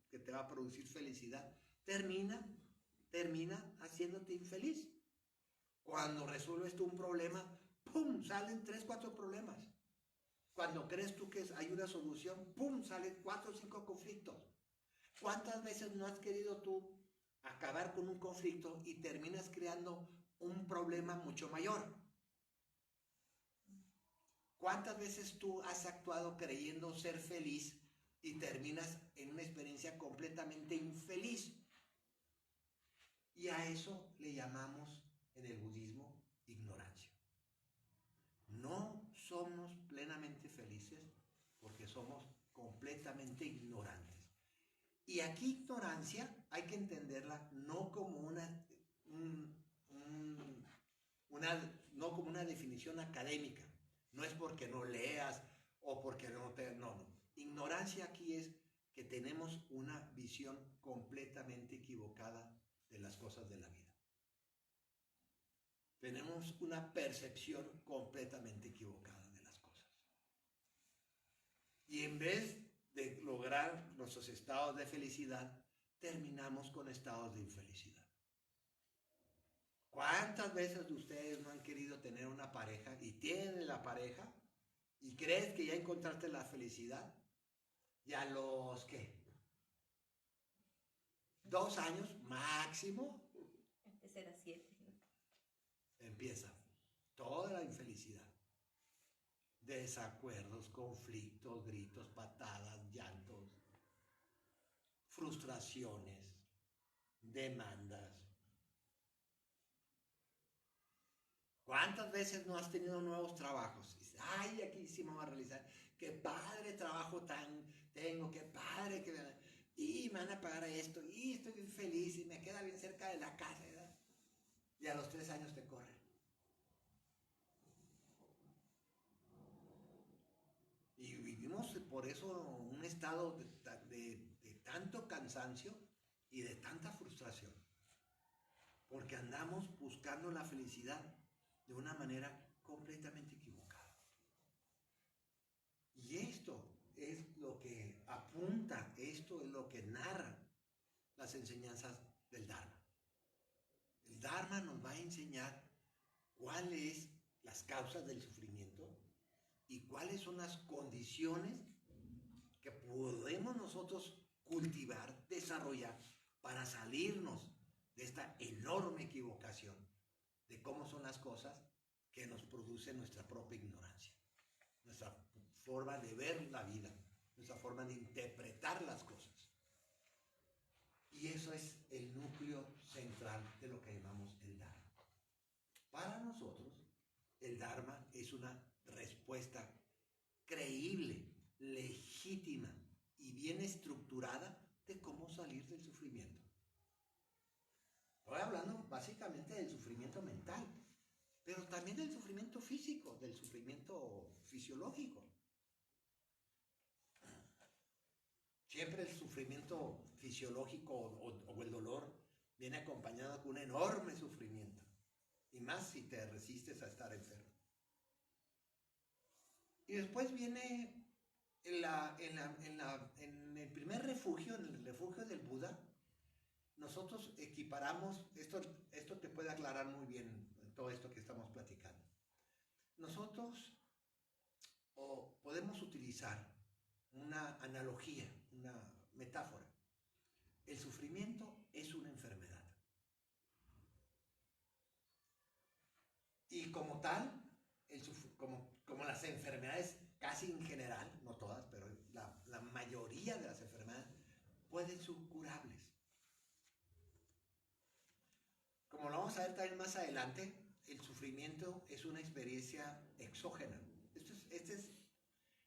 que te va a producir felicidad, termina haciéndote infeliz? Cuando resuelves tú un problema, ¡pum!, salen 3, 4 problemas. Cuando crees tú que hay una solución, ¡pum!, salen 4 o 5 conflictos. ¿Cuántas veces no has querido tú acabar con un conflicto y terminas creando un problema mucho mayor? ¿Cuántas veces tú has actuado creyendo ser feliz y terminas en una experiencia completamente infeliz? Y a eso le llamamos en el budismo ignorancia. No somos plenamente felices porque somos completamente ignorantes. Y aquí ignorancia hay que entenderla no como no como una definición académica. No es porque no leas o porque no. Ignorancia aquí es que tenemos una visión completamente equivocada de las cosas de la vida. Tenemos una percepción completamente equivocada de las cosas. Y en vez de lograr nuestros estados de felicidad, terminamos con estados de infelicidad. ¿Cuántas veces ustedes no han querido tener una pareja y tienen la pareja y crees que ya encontraste la felicidad? Y a los, ¿qué? 2 años máximo, Antes era 7. empieza toda la infelicidad. Desacuerdos, conflictos, gritos, patadas, llantos, frustraciones, demandas. ¿Cuántas veces no has tenido nuevos trabajos? Y dices, ay, aquí sí me voy a realizar. Qué padre trabajo tengo, qué padre y me van a pagar esto, y estoy bien feliz, y me queda bien cerca de la casa, ¿verdad? Y a los 3 años te corren. Y vivimos por eso un estado de tanto cansancio y de tanta frustración. Porque andamos buscando la felicidad de una manera completamente equivocada. Y esto es lo que apunta, esto es lo que narra las enseñanzas del Dharma. El Dharma nos va a enseñar cuáles las causas del sufrimiento y cuáles son las condiciones que podemos nosotros cultivar, desarrollar para salirnos de esta enorme equivocación de cómo son las cosas que nos produce nuestra propia ignorancia, nuestra forma de ver la vida, nuestra forma de interpretar las cosas. Y eso es el núcleo central de lo que llamamos el Dharma. Para nosotros, el Dharma es una respuesta creíble, legítima y bien estructurada de cómo salir del sufrimiento. Estoy hablando básicamente del sufrimiento mental, pero también del sufrimiento físico, del sufrimiento fisiológico. Siempre el sufrimiento fisiológico o el dolor viene acompañado con un enorme sufrimiento, y más si te resistes a estar enfermo. Y después viene en el primer refugio, en el refugio del Buda, nosotros equiparamos, esto te puede aclarar muy bien todo esto que estamos platicando. Nosotros podemos utilizar una analogía, una metáfora. El sufrimiento es una enfermedad. Y como tal, como las enfermedades casi en general, no todas, pero la mayoría de las enfermedades pueden ser curables. Como lo vamos a ver también más adelante, el sufrimiento es una experiencia exógena. Ese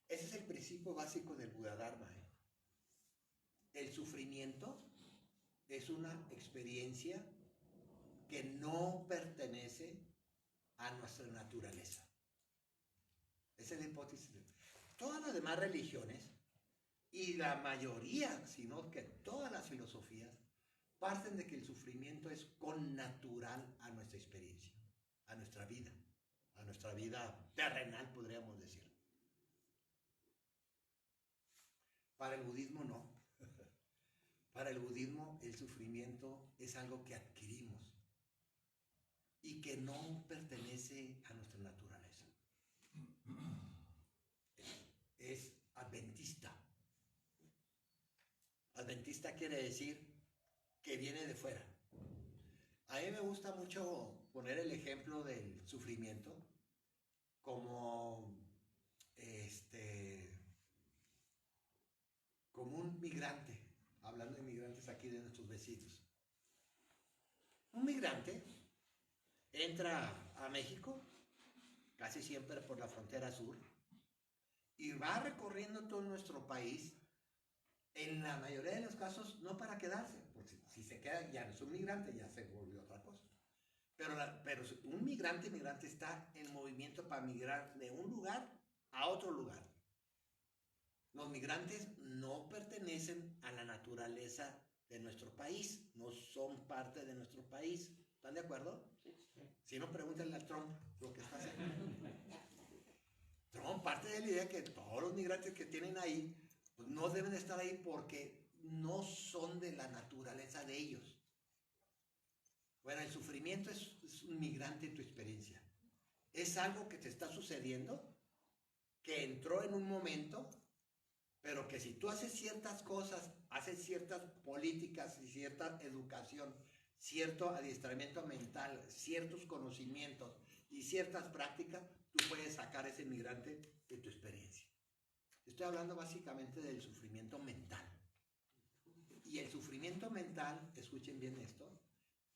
es el principio básico del Buda Dharma. El sufrimiento es una experiencia que no pertenece a nuestra naturaleza. Esa es la hipótesis. Todas las demás religiones, y la mayoría, sino que todas las filosofías, parten de que el sufrimiento es connatural a nuestra experiencia, a nuestra vida terrenal, podríamos decir. Para el budismo no. Para el budismo el sufrimiento es algo que adquirimos y que no pertenece a nuestra naturaleza. Es adventista. Adventista quiere decir que viene de fuera. A mí me gusta mucho poner el ejemplo del sufrimiento como un migrante, hablando de migrantes aquí de nuestros vecinos. Un migrante entra a México, casi siempre por la frontera sur, y va recorriendo todo nuestro país, en la mayoría de los casos no para quedarse, porque si se queda ya no es un migrante, ya se volvió otra cosa. Pero un migrante está en movimiento para migrar de un lugar a otro lugar. Los migrantes no pertenecen a la naturaleza de nuestro país, no son parte de nuestro país. ¿Están de acuerdo? Si no, pregúntenle a Trump lo que está haciendo. Trump parte de la idea que todos los migrantes que tienen ahí, pues no deben estar ahí porque no son de la naturaleza de ellos. Bueno, el sufrimiento es un migrante en tu experiencia. Es algo que te está sucediendo, que entró en un momento, pero que si tú haces ciertas cosas, haces ciertas políticas y cierta educación, cierto adiestramiento mental, ciertos conocimientos y ciertas prácticas, tú puedes sacar a ese migrante de tu experiencia. Estoy hablando básicamente del sufrimiento mental. Y el sufrimiento mental, escuchen bien esto,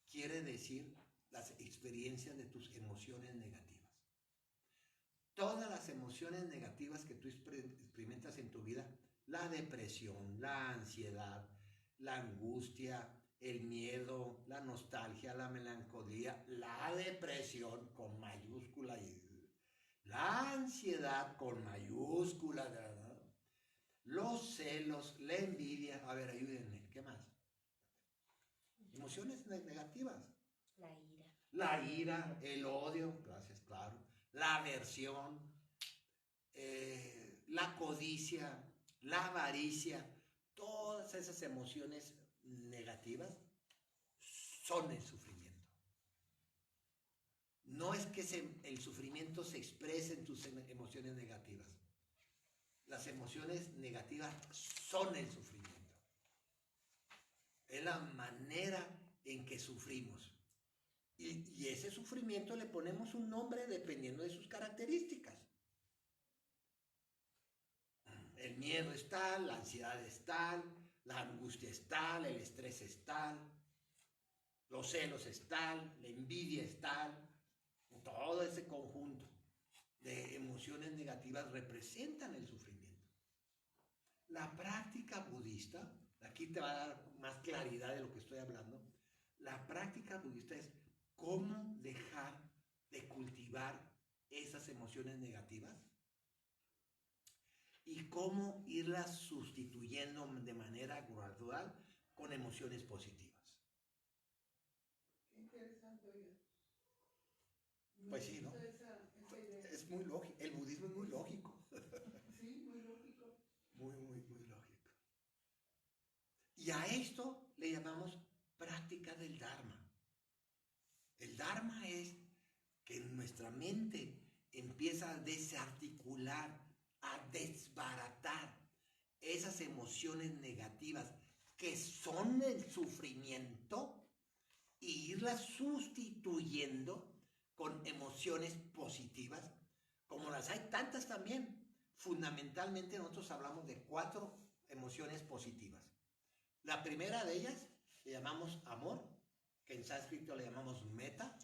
quiere decir las experiencias de tus emociones negativas. Todas las emociones negativas que tú experimentas en tu vida, la depresión, la ansiedad, la angustia, el miedo, la nostalgia, la melancolía, la depresión con mayúscula y la ansiedad con mayúscula, ¿verdad? Los celos, la envidia, a ver, ayúdenme, ¿qué más? Emociones negativas. La ira. La ira, el odio, gracias, claro, la aversión, la codicia, la avaricia, todas esas emociones negativas son el sufrimiento. No es que el sufrimiento se exprese en tus emociones negativas. Las emociones negativas son el sufrimiento. Es la manera en que sufrimos. Y ese sufrimiento le ponemos un nombre dependiendo de sus características. El miedo es tal, la ansiedad es tal, la angustia es tal, el estrés es tal, los celos es tal, la envidia es tal. Todo ese conjunto de emociones negativas representan el sufrimiento. La práctica budista, aquí te va a dar más claridad de lo que estoy hablando, la práctica budista es cómo dejar de cultivar esas emociones negativas y cómo irlas sustituyendo de manera gradual con emociones positivas. Qué interesante, oiga. Pues sí, ¿no? Es muy lógico. El budismo es muy lógico. Sí, muy lógico. Muy lógico. Y a esto le llamamos práctica del Dharma. El Dharma es que nuestra mente empieza a desarticular, a desbaratar esas emociones negativas que son el sufrimiento e irlas sustituyendo con emociones positivas, como las hay tantas también. Fundamentalmente nosotros hablamos de 4 emociones positivas. La primera de ellas le llamamos amor, que en sánscrito le llamamos metta.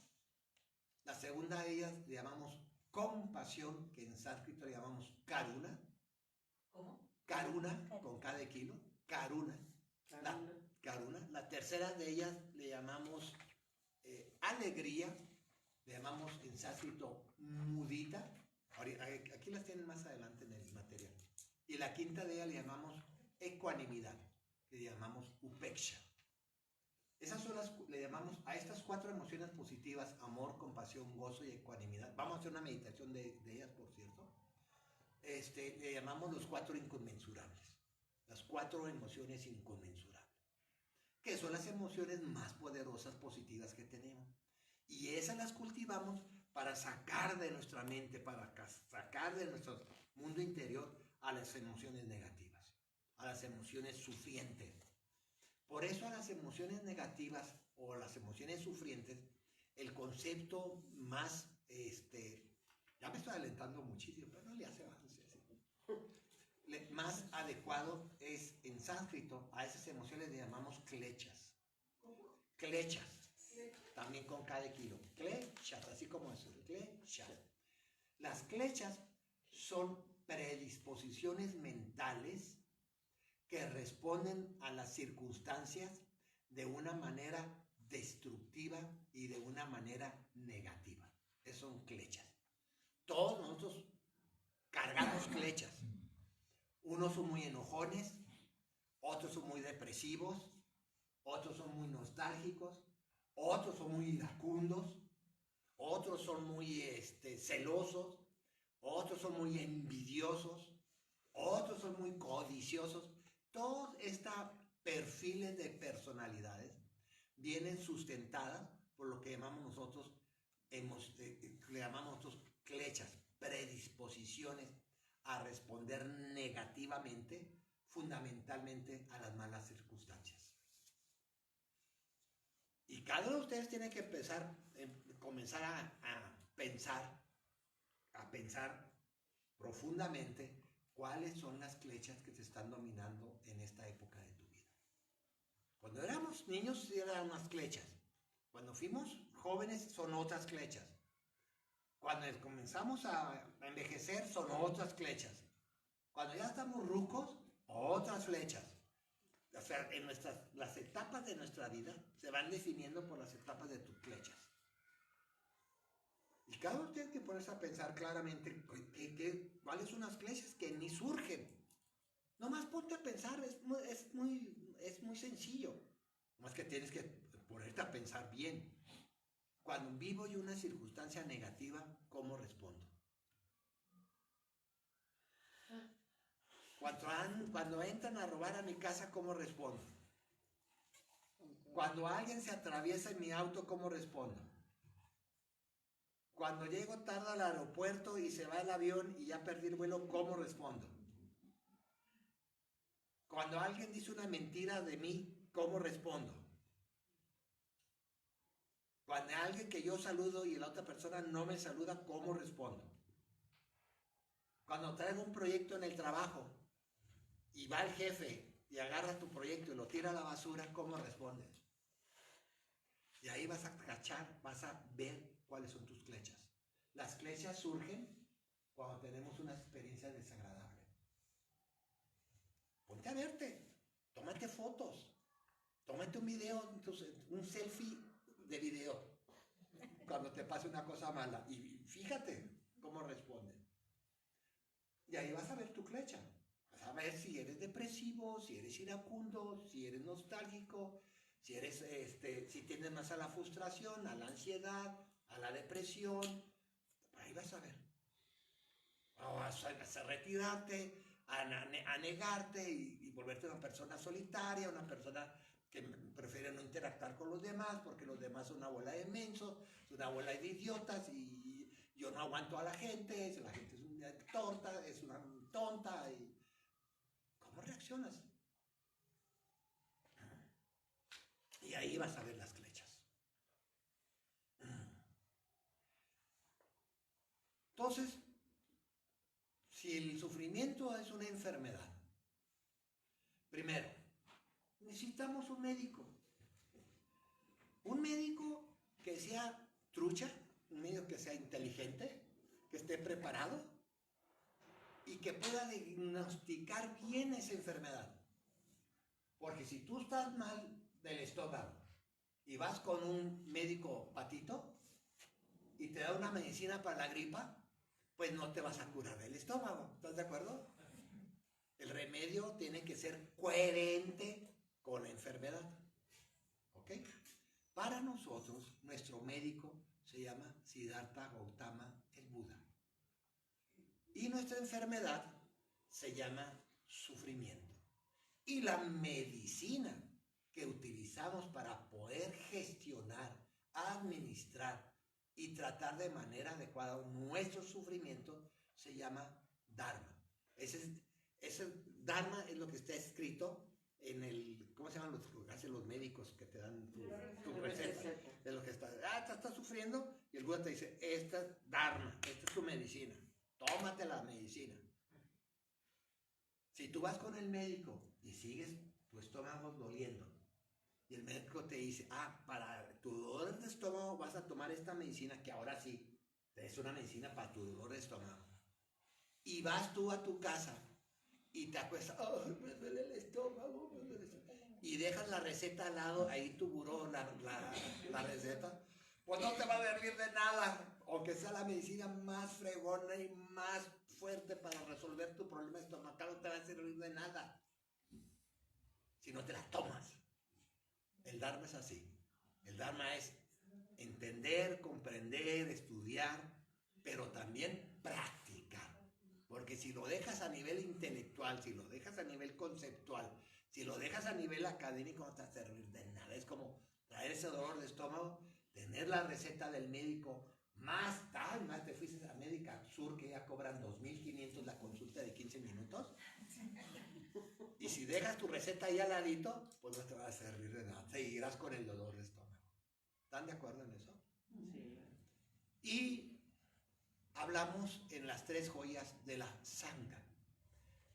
La segunda de ellas le llamamos compasión, que en sánscrito le llamamos karuna. ¿Cómo? Karuna, con K de kilo. Karuna. Karuna. La tercera de ellas le llamamos alegría. Le llamamos en sánscrito mudita. Aquí las tienen más adelante en el material. Y la quinta de ellas le llamamos ecuanimidad, que le llamamos upeksha. Esas son le llamamos a estas 4 emociones positivas: amor, compasión, gozo y ecuanimidad. Vamos a hacer una meditación de ellas, por cierto. Le llamamos los 4 inconmensurables. Las 4 emociones inconmensurables, que son las emociones más poderosas positivas que tenemos. Y esas las cultivamos para sacar de nuestra mente, para sacar de nuestro mundo interior a las emociones negativas, a las emociones sufrientes. Por eso a las emociones negativas o las emociones sufrientes, el concepto más, ya me estoy adelantando muchísimo, pero no le hace avance. Más adecuado es en sánscrito, a esas emociones le llamamos klechas. ¿Cómo? Klechas. También con K de kilo. Klechas, así como eso. Klechas. Las klechas son predisposiciones mentales que responden a las circunstancias de una manera destructiva y de una manera negativa. Esas son klechas. Todos nosotros cargamos klechas. Unos son muy enojones, otros son muy depresivos, otros son muy nostálgicos, otros son muy iracundos, otros son muy celosos, otros son muy envidiosos, otros son muy codiciosos. Todos estos perfiles de personalidades vienen sustentadas por lo que llamamos nosotros, le llamamos nosotros clechas, predisposiciones a responder negativamente, fundamentalmente a las malas circunstancias. Y cada uno de ustedes tiene que comenzar a pensar profundamente cuáles son las clechas que te están dominando en esta época de tu vida. Cuando éramos niños eran unas clechas. Cuando fuimos jóvenes son otras clechas. Cuando comenzamos a envejecer son otras clechas. Cuando ya estamos rucos, otras flechas. O sea, las etapas de nuestra vida se van definiendo por las etapas de tus flechas. Y cada uno tiene que ponerse a pensar claramente cuáles son las flechas que ni surgen. Nomás ponte a pensar, es muy sencillo. Más que tienes que ponerte a pensar bien. Cuando vivo yo una circunstancia negativa, ¿cómo respondo? Cuando entran a robar a mi casa, ¿cómo respondo? Cuando alguien se atraviesa en mi auto, ¿cómo respondo? Cuando llego tarde al aeropuerto y se va el avión y ya perdí el vuelo, ¿cómo respondo? Cuando alguien dice una mentira de mí, ¿cómo respondo? Cuando alguien que yo saludo y la otra persona no me saluda, ¿cómo respondo? Cuando traigo un proyecto en el trabajo y va el jefe y agarra tu proyecto y lo tira a la basura, ¿cómo respondes? Y ahí vas a cachar, vas a ver cuáles son tus flechas. Las flechas surgen cuando tenemos una experiencia desagradable. Ponte a verte, tómate fotos, tómate un video, un selfie de video cuando te pase una cosa mala y fíjate cómo responde. Y ahí vas a ver tu flecha. Vas a ver si eres depresivo, si eres iracundo, si eres nostálgico, si tienes más a la frustración, a la ansiedad, a la depresión. Ahí vas a ver. O vas a retirarte, a negarte y volverte una persona solitaria, una persona que prefiere no interactuar con los demás porque los demás son una bola de mensos, son una bola de idiotas y yo no aguanto a la gente es una torta, es una tonta. ¿Cómo reaccionas? Y ahí vas a ver las flechas. Entonces, si el sufrimiento es una enfermedad, primero, necesitamos un médico. Un médico que sea trucha, un médico que sea inteligente, que esté preparado y que pueda diagnosticar bien esa enfermedad. Porque si tú estás mal del estómago y vas con un médico patito y te da una medicina para la gripa, pues no te vas a curar del estómago. ¿Estás de acuerdo? El remedio tiene que ser coherente con la enfermedad. ¿Ok? Para nosotros, nuestro médico se llama Siddhartha Gautama, el Buda. Y nuestra enfermedad se llama sufrimiento. Y la medicina que utilizamos para poder gestionar, administrar y tratar de manera adecuada nuestro sufrimiento se llama Dharma. Ese Dharma es lo que está escrito en el, ¿cómo se llaman los médicos que te dan tu receta? Es lo que está, te estás sufriendo y el Buda te dice, esta es Dharma, esta es tu medicina, tómate la medicina. Si tú vas con el médico y sigues tu estómago doliendo y el médico te dice, para tu dolor de estómago vas a tomar esta medicina que ahora sí, es una medicina para tu dolor de estómago. Y vas tú a tu casa y te acuestas, me duele el estómago, y dejas la receta al lado, ahí tu buró, la receta, pues no te va a servir de nada, aunque sea la medicina más fregona y más fuerte para resolver tu problema estomacal, no te va a servir de nada si no te la tomas. Dharma es así. El Dharma es entender, comprender, estudiar, pero también practicar. Porque si lo dejas a nivel intelectual, si lo dejas a nivel conceptual, si lo dejas a nivel académico, no te va a servir de nada. Es como traer ese dolor de estómago, tener la receta del médico, más te fuiste a Médica Sur, que ya cobran 2,500 la consulta de 15 minutos. Y si dejas tu receta ahí al ladito, pues no te va a servir de nada. Seguirás con el dolor de estómago. ¿Están de acuerdo en eso? Sí. Y hablamos en las 3 joyas de la Sangha.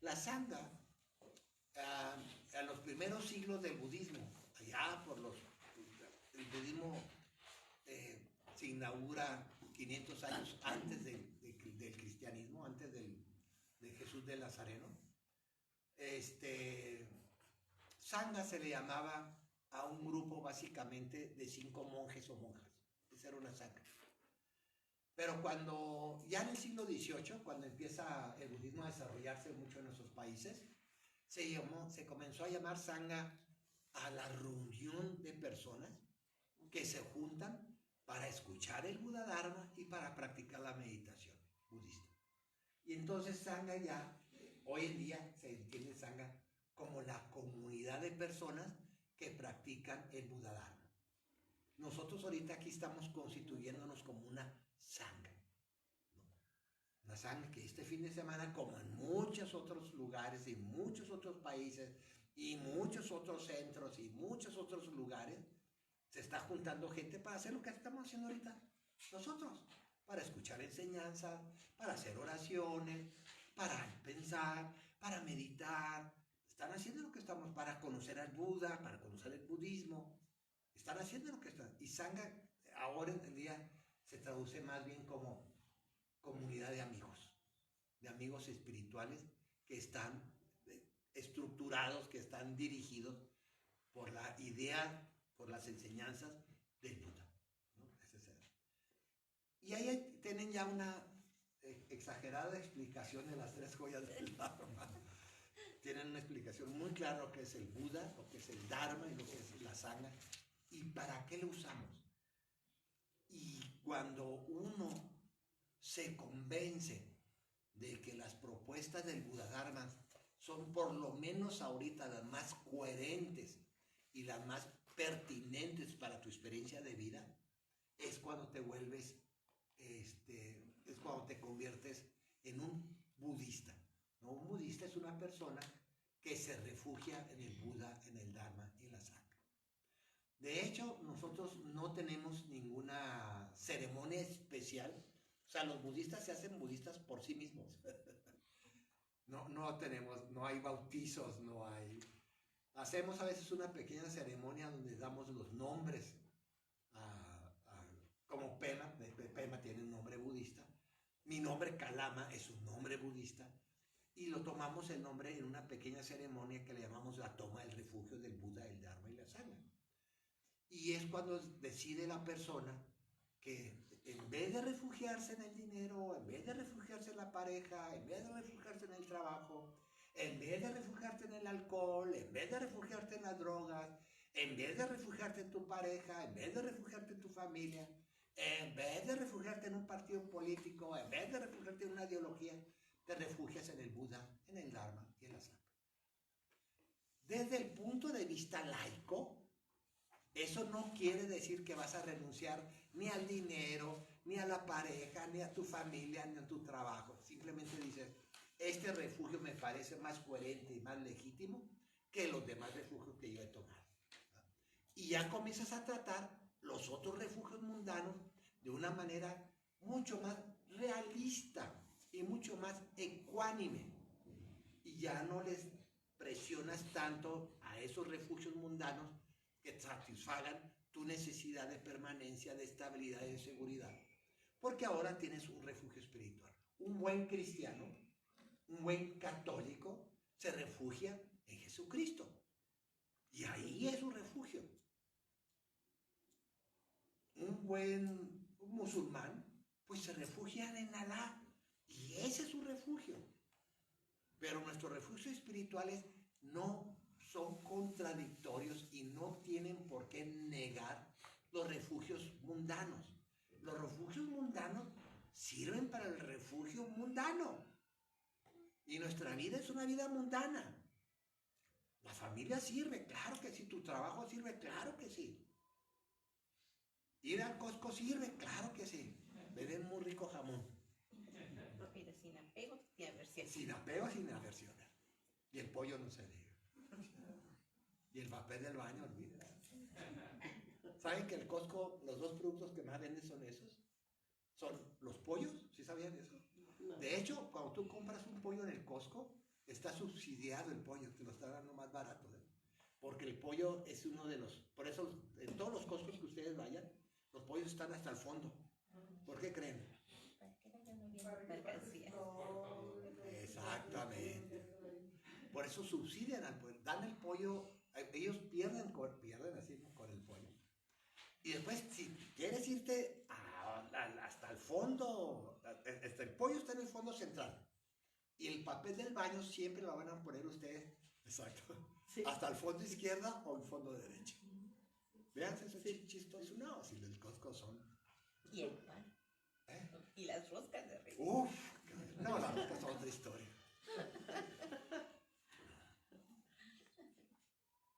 La Sangha, en los primeros siglos del budismo, allá el budismo se inaugura 500 años antes del cristianismo, antes de Jesús del Nazareno. Sangha se le llamaba a un grupo básicamente de 5 monjes o monjas. Esa era una sangha. Pero cuando, ya en el siglo XVIII, cuando empieza el budismo a desarrollarse mucho en nuestros países, se comenzó a llamar sangha a la reunión de personas que se juntan para escuchar el Buda Dharma y para practicar la meditación budista. Y entonces sangha ya, hoy en día se entiende sangha como la comunidad de personas que practican el Buda Dharma. Nosotros ahorita aquí estamos constituyéndonos como una sangha, ¿no? Una sangha que este fin de semana, como en muchos otros lugares y muchos otros países y muchos otros centros y muchos otros lugares, se está juntando gente para hacer lo que estamos haciendo ahorita nosotros, para escuchar enseñanzas, para hacer oraciones, para pensar, para meditar. Están haciendo lo que estamos, para conocer al Buda, para conocer el budismo. Están haciendo lo que están. Y sangha ahora en día se traduce más bien como comunidad de amigos espirituales que están estructurados, que están dirigidos por la idea, por las enseñanzas del Buda, ¿no? Y ahí tienen ya una exagerada explicación de las 3 joyas del Dharma. Tienen una explicación muy clara lo que es el Buda, lo que es el Dharma y lo que es la Sangha y para qué lo usamos. Y cuando uno se convence de que las propuestas del Buda Dharma son por lo menos ahorita las más coherentes y las más pertinentes para tu experiencia de vida, es cuando te vuelves, es cuando te conviertes en un budista, ¿no? Un budista es una persona que se refugia en el Buda, en el Dharma y en la Sangha. De hecho, nosotros no tenemos ninguna ceremonia especial. O sea, los budistas se hacen budistas por sí mismos. No hay bautizos, no hay... Hacemos a veces una pequeña ceremonia donde damos los nombres como Pema. Pema tiene un nombre budista. Mi nombre Kalama es un nombre budista. Y lo tomamos el nombre en una pequeña ceremonia que le llamamos la toma del refugio del Buda, el Dharma y la Sangha. Y es cuando decide la persona que en vez de refugiarse en el dinero, en vez de refugiarse en la pareja, en vez de refugiarse en el trabajo, en vez de refugiarte en el alcohol, en vez de refugiarte en las drogas, en vez de refugiarte en tu pareja, en vez de refugiarte en tu familia, en vez de refugiarte en un partido político, en vez de refugiarte en una ideología, te refugias en el Buda, en el Dharma y en la Sangha. Desde el punto de vista laico, eso no quiere decir que vas a renunciar ni al dinero, ni a la pareja, ni a tu familia, ni a tu trabajo. Simplemente dices, este refugio me parece más coherente y más legítimo que los demás refugios que yo he tomado. Y ya comienzas a tratar los otros refugios mundanos de una manera mucho más realista y mucho más ecuánime. Y ya no les presionas tanto a esos refugios mundanos que satisfagan tu necesidad de permanencia, de estabilidad y de seguridad. Porque ahora tienes un refugio espiritual. Un buen cristiano, un buen católico, se refugia en Jesucristo. Y ahí es su refugio. Un buen musulmán, pues se refugia en Alá. Y ese es su refugio. Pero nuestros refugios espirituales no son contradictorios y no tienen por qué negar los refugios mundanos. Los refugios mundanos sirven para el refugio mundano. Y nuestra vida es una vida mundana. La familia sirve, claro que sí. Tu trabajo sirve, claro que sí. Ir al Costco sirve, claro que sí. Venden muy rico jamón. Pero sin apego y aversión. Sin apego, sin aversiones. Y el pollo no se diga. Y el papel del baño, olvídate. ¿Saben que el Costco, los dos productos que más venden son esos? Son los pollos, ¿sí sabían eso? De hecho, cuando tú compras un pollo en el Costco, está subsidiado el pollo, te lo está dando más barato, ¿eh? Porque el pollo es uno de los... Por eso, en todos los Costcos que ustedes vayan, los pollos están hasta el fondo. ¿Por qué creen? Exactamente. Por eso subsidian al pollo, dan el pollo, ellos pierden así, ¿no?, con el pollo. Y después, si quieres irte hasta el fondo, hasta el pollo está en el fondo central. Y el papel del baño siempre lo van a poner ustedes, exacto, sí, hasta el fondo izquierda o el fondo derecho. Vean, eso es chistoso. No, si los Costco son... Y el pan. Y las roscas de arriba. Uf, no, las roscas son otra historia.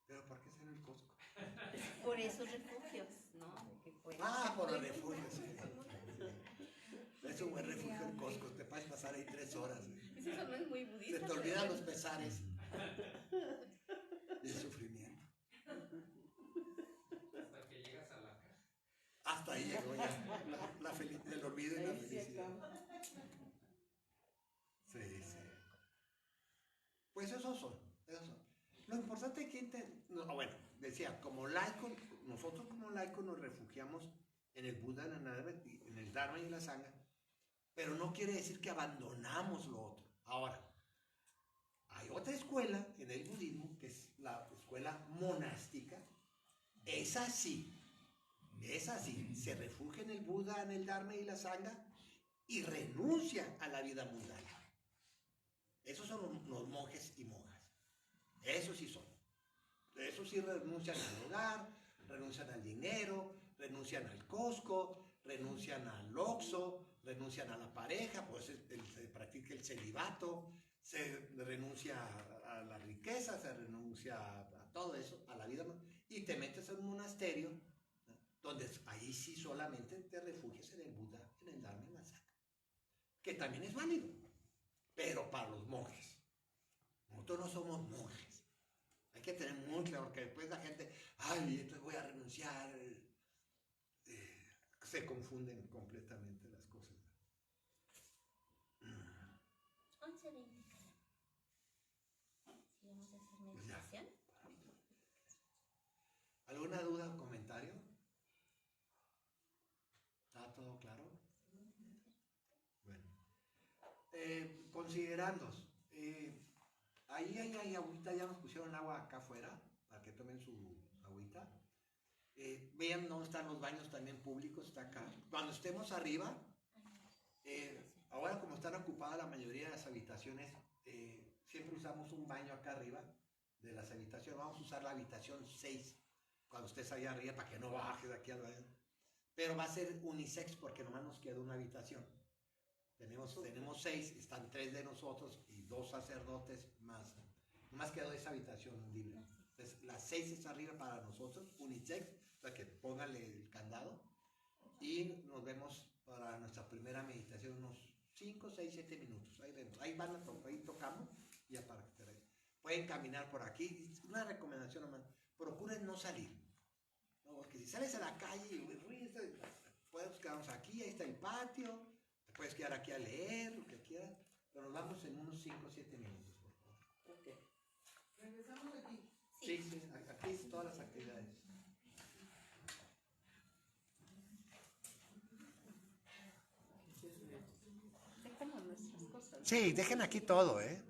Pero ¿por qué ser el Costco? Por esos refugios, ¿no? Por los refugios, sí. Es un buen refugio el Costco, te puedes pasar ahí 3 horas. Eso no es muy budista. Se te olvidan los pesares y el sufrimiento. Hasta que llegas a la caja. Hasta ahí llegó ya el olvido y la felicidad. Sí, sí. Pues esos son. Lo importante es que, bueno, decía, como laico, nosotros como laicos nos refugiamos en el Buda, en el Dharma y en la Sangha, pero no quiere decir que abandonamos lo otro. Ahora, hay otra escuela en el budismo, que es la escuela monástica. Es así, se refugia en el Buda, en el Dharma y la Sangha y renuncia a la vida mundana. Esos son los monjes y monjas. Esos sí son. Esos sí renuncian al hogar, renuncian al dinero, renuncian al Costco, renuncian al Oxxo, renuncian a la pareja, pues se practica el celibato, se renuncia a la riqueza, se renuncia a todo eso, a la vida, y te metes en un monasterio, ¿no?, donde ahí sí solamente te refugias en el Buda, en el Dharma y en la Sangha, que también es válido, pero para los monjes. Nosotros no somos monjes. Hay que tener muy claro, porque después la gente, entonces voy a renunciar. Se confunden completamente las cosas. 11:20. Si vamos a hacer meditación. ¿Alguna duda o comentario? ¿Está todo claro? Bueno. Considerando, ahí hay agüita, ya nos pusieron agua acá afuera, para que tomen su agüita. Vean dónde están los baños también públicos, está acá. Cuando estemos arriba, ahora como están ocupadas la mayoría de las habitaciones, siempre usamos un baño acá arriba de las habitaciones. Vamos a usar la habitación 6 cuando estés allá arriba, para que no bajes aquí al baño. Pero va a ser unisex porque nomás nos queda una habitación. Tenemos 6, están 3 de nosotros y 2 sacerdotes más. Nomás quedó esa habitación libre. Entonces, la 6 está arriba para nosotros, unisex, para que póngale el candado. Y nos vemos para nuestra primera meditación unos 5, 6, 7 minutos. Ahí dentro. Ahí tocamos y ya para que te vean. Pueden caminar por aquí. Una recomendación nomás, procuren no salir. ¿No? Porque si sales a la calle y puedes quedarnos aquí, ahí está el patio. Te puedes quedar aquí a leer, lo que quieras. Pero nos vamos en unos 5 o 7 minutos, por favor. Ok. Regresamos aquí. Sí, aquí es todas las actividades. Dejamos nuestras cosas. Sí, dejen aquí todo, ¿eh?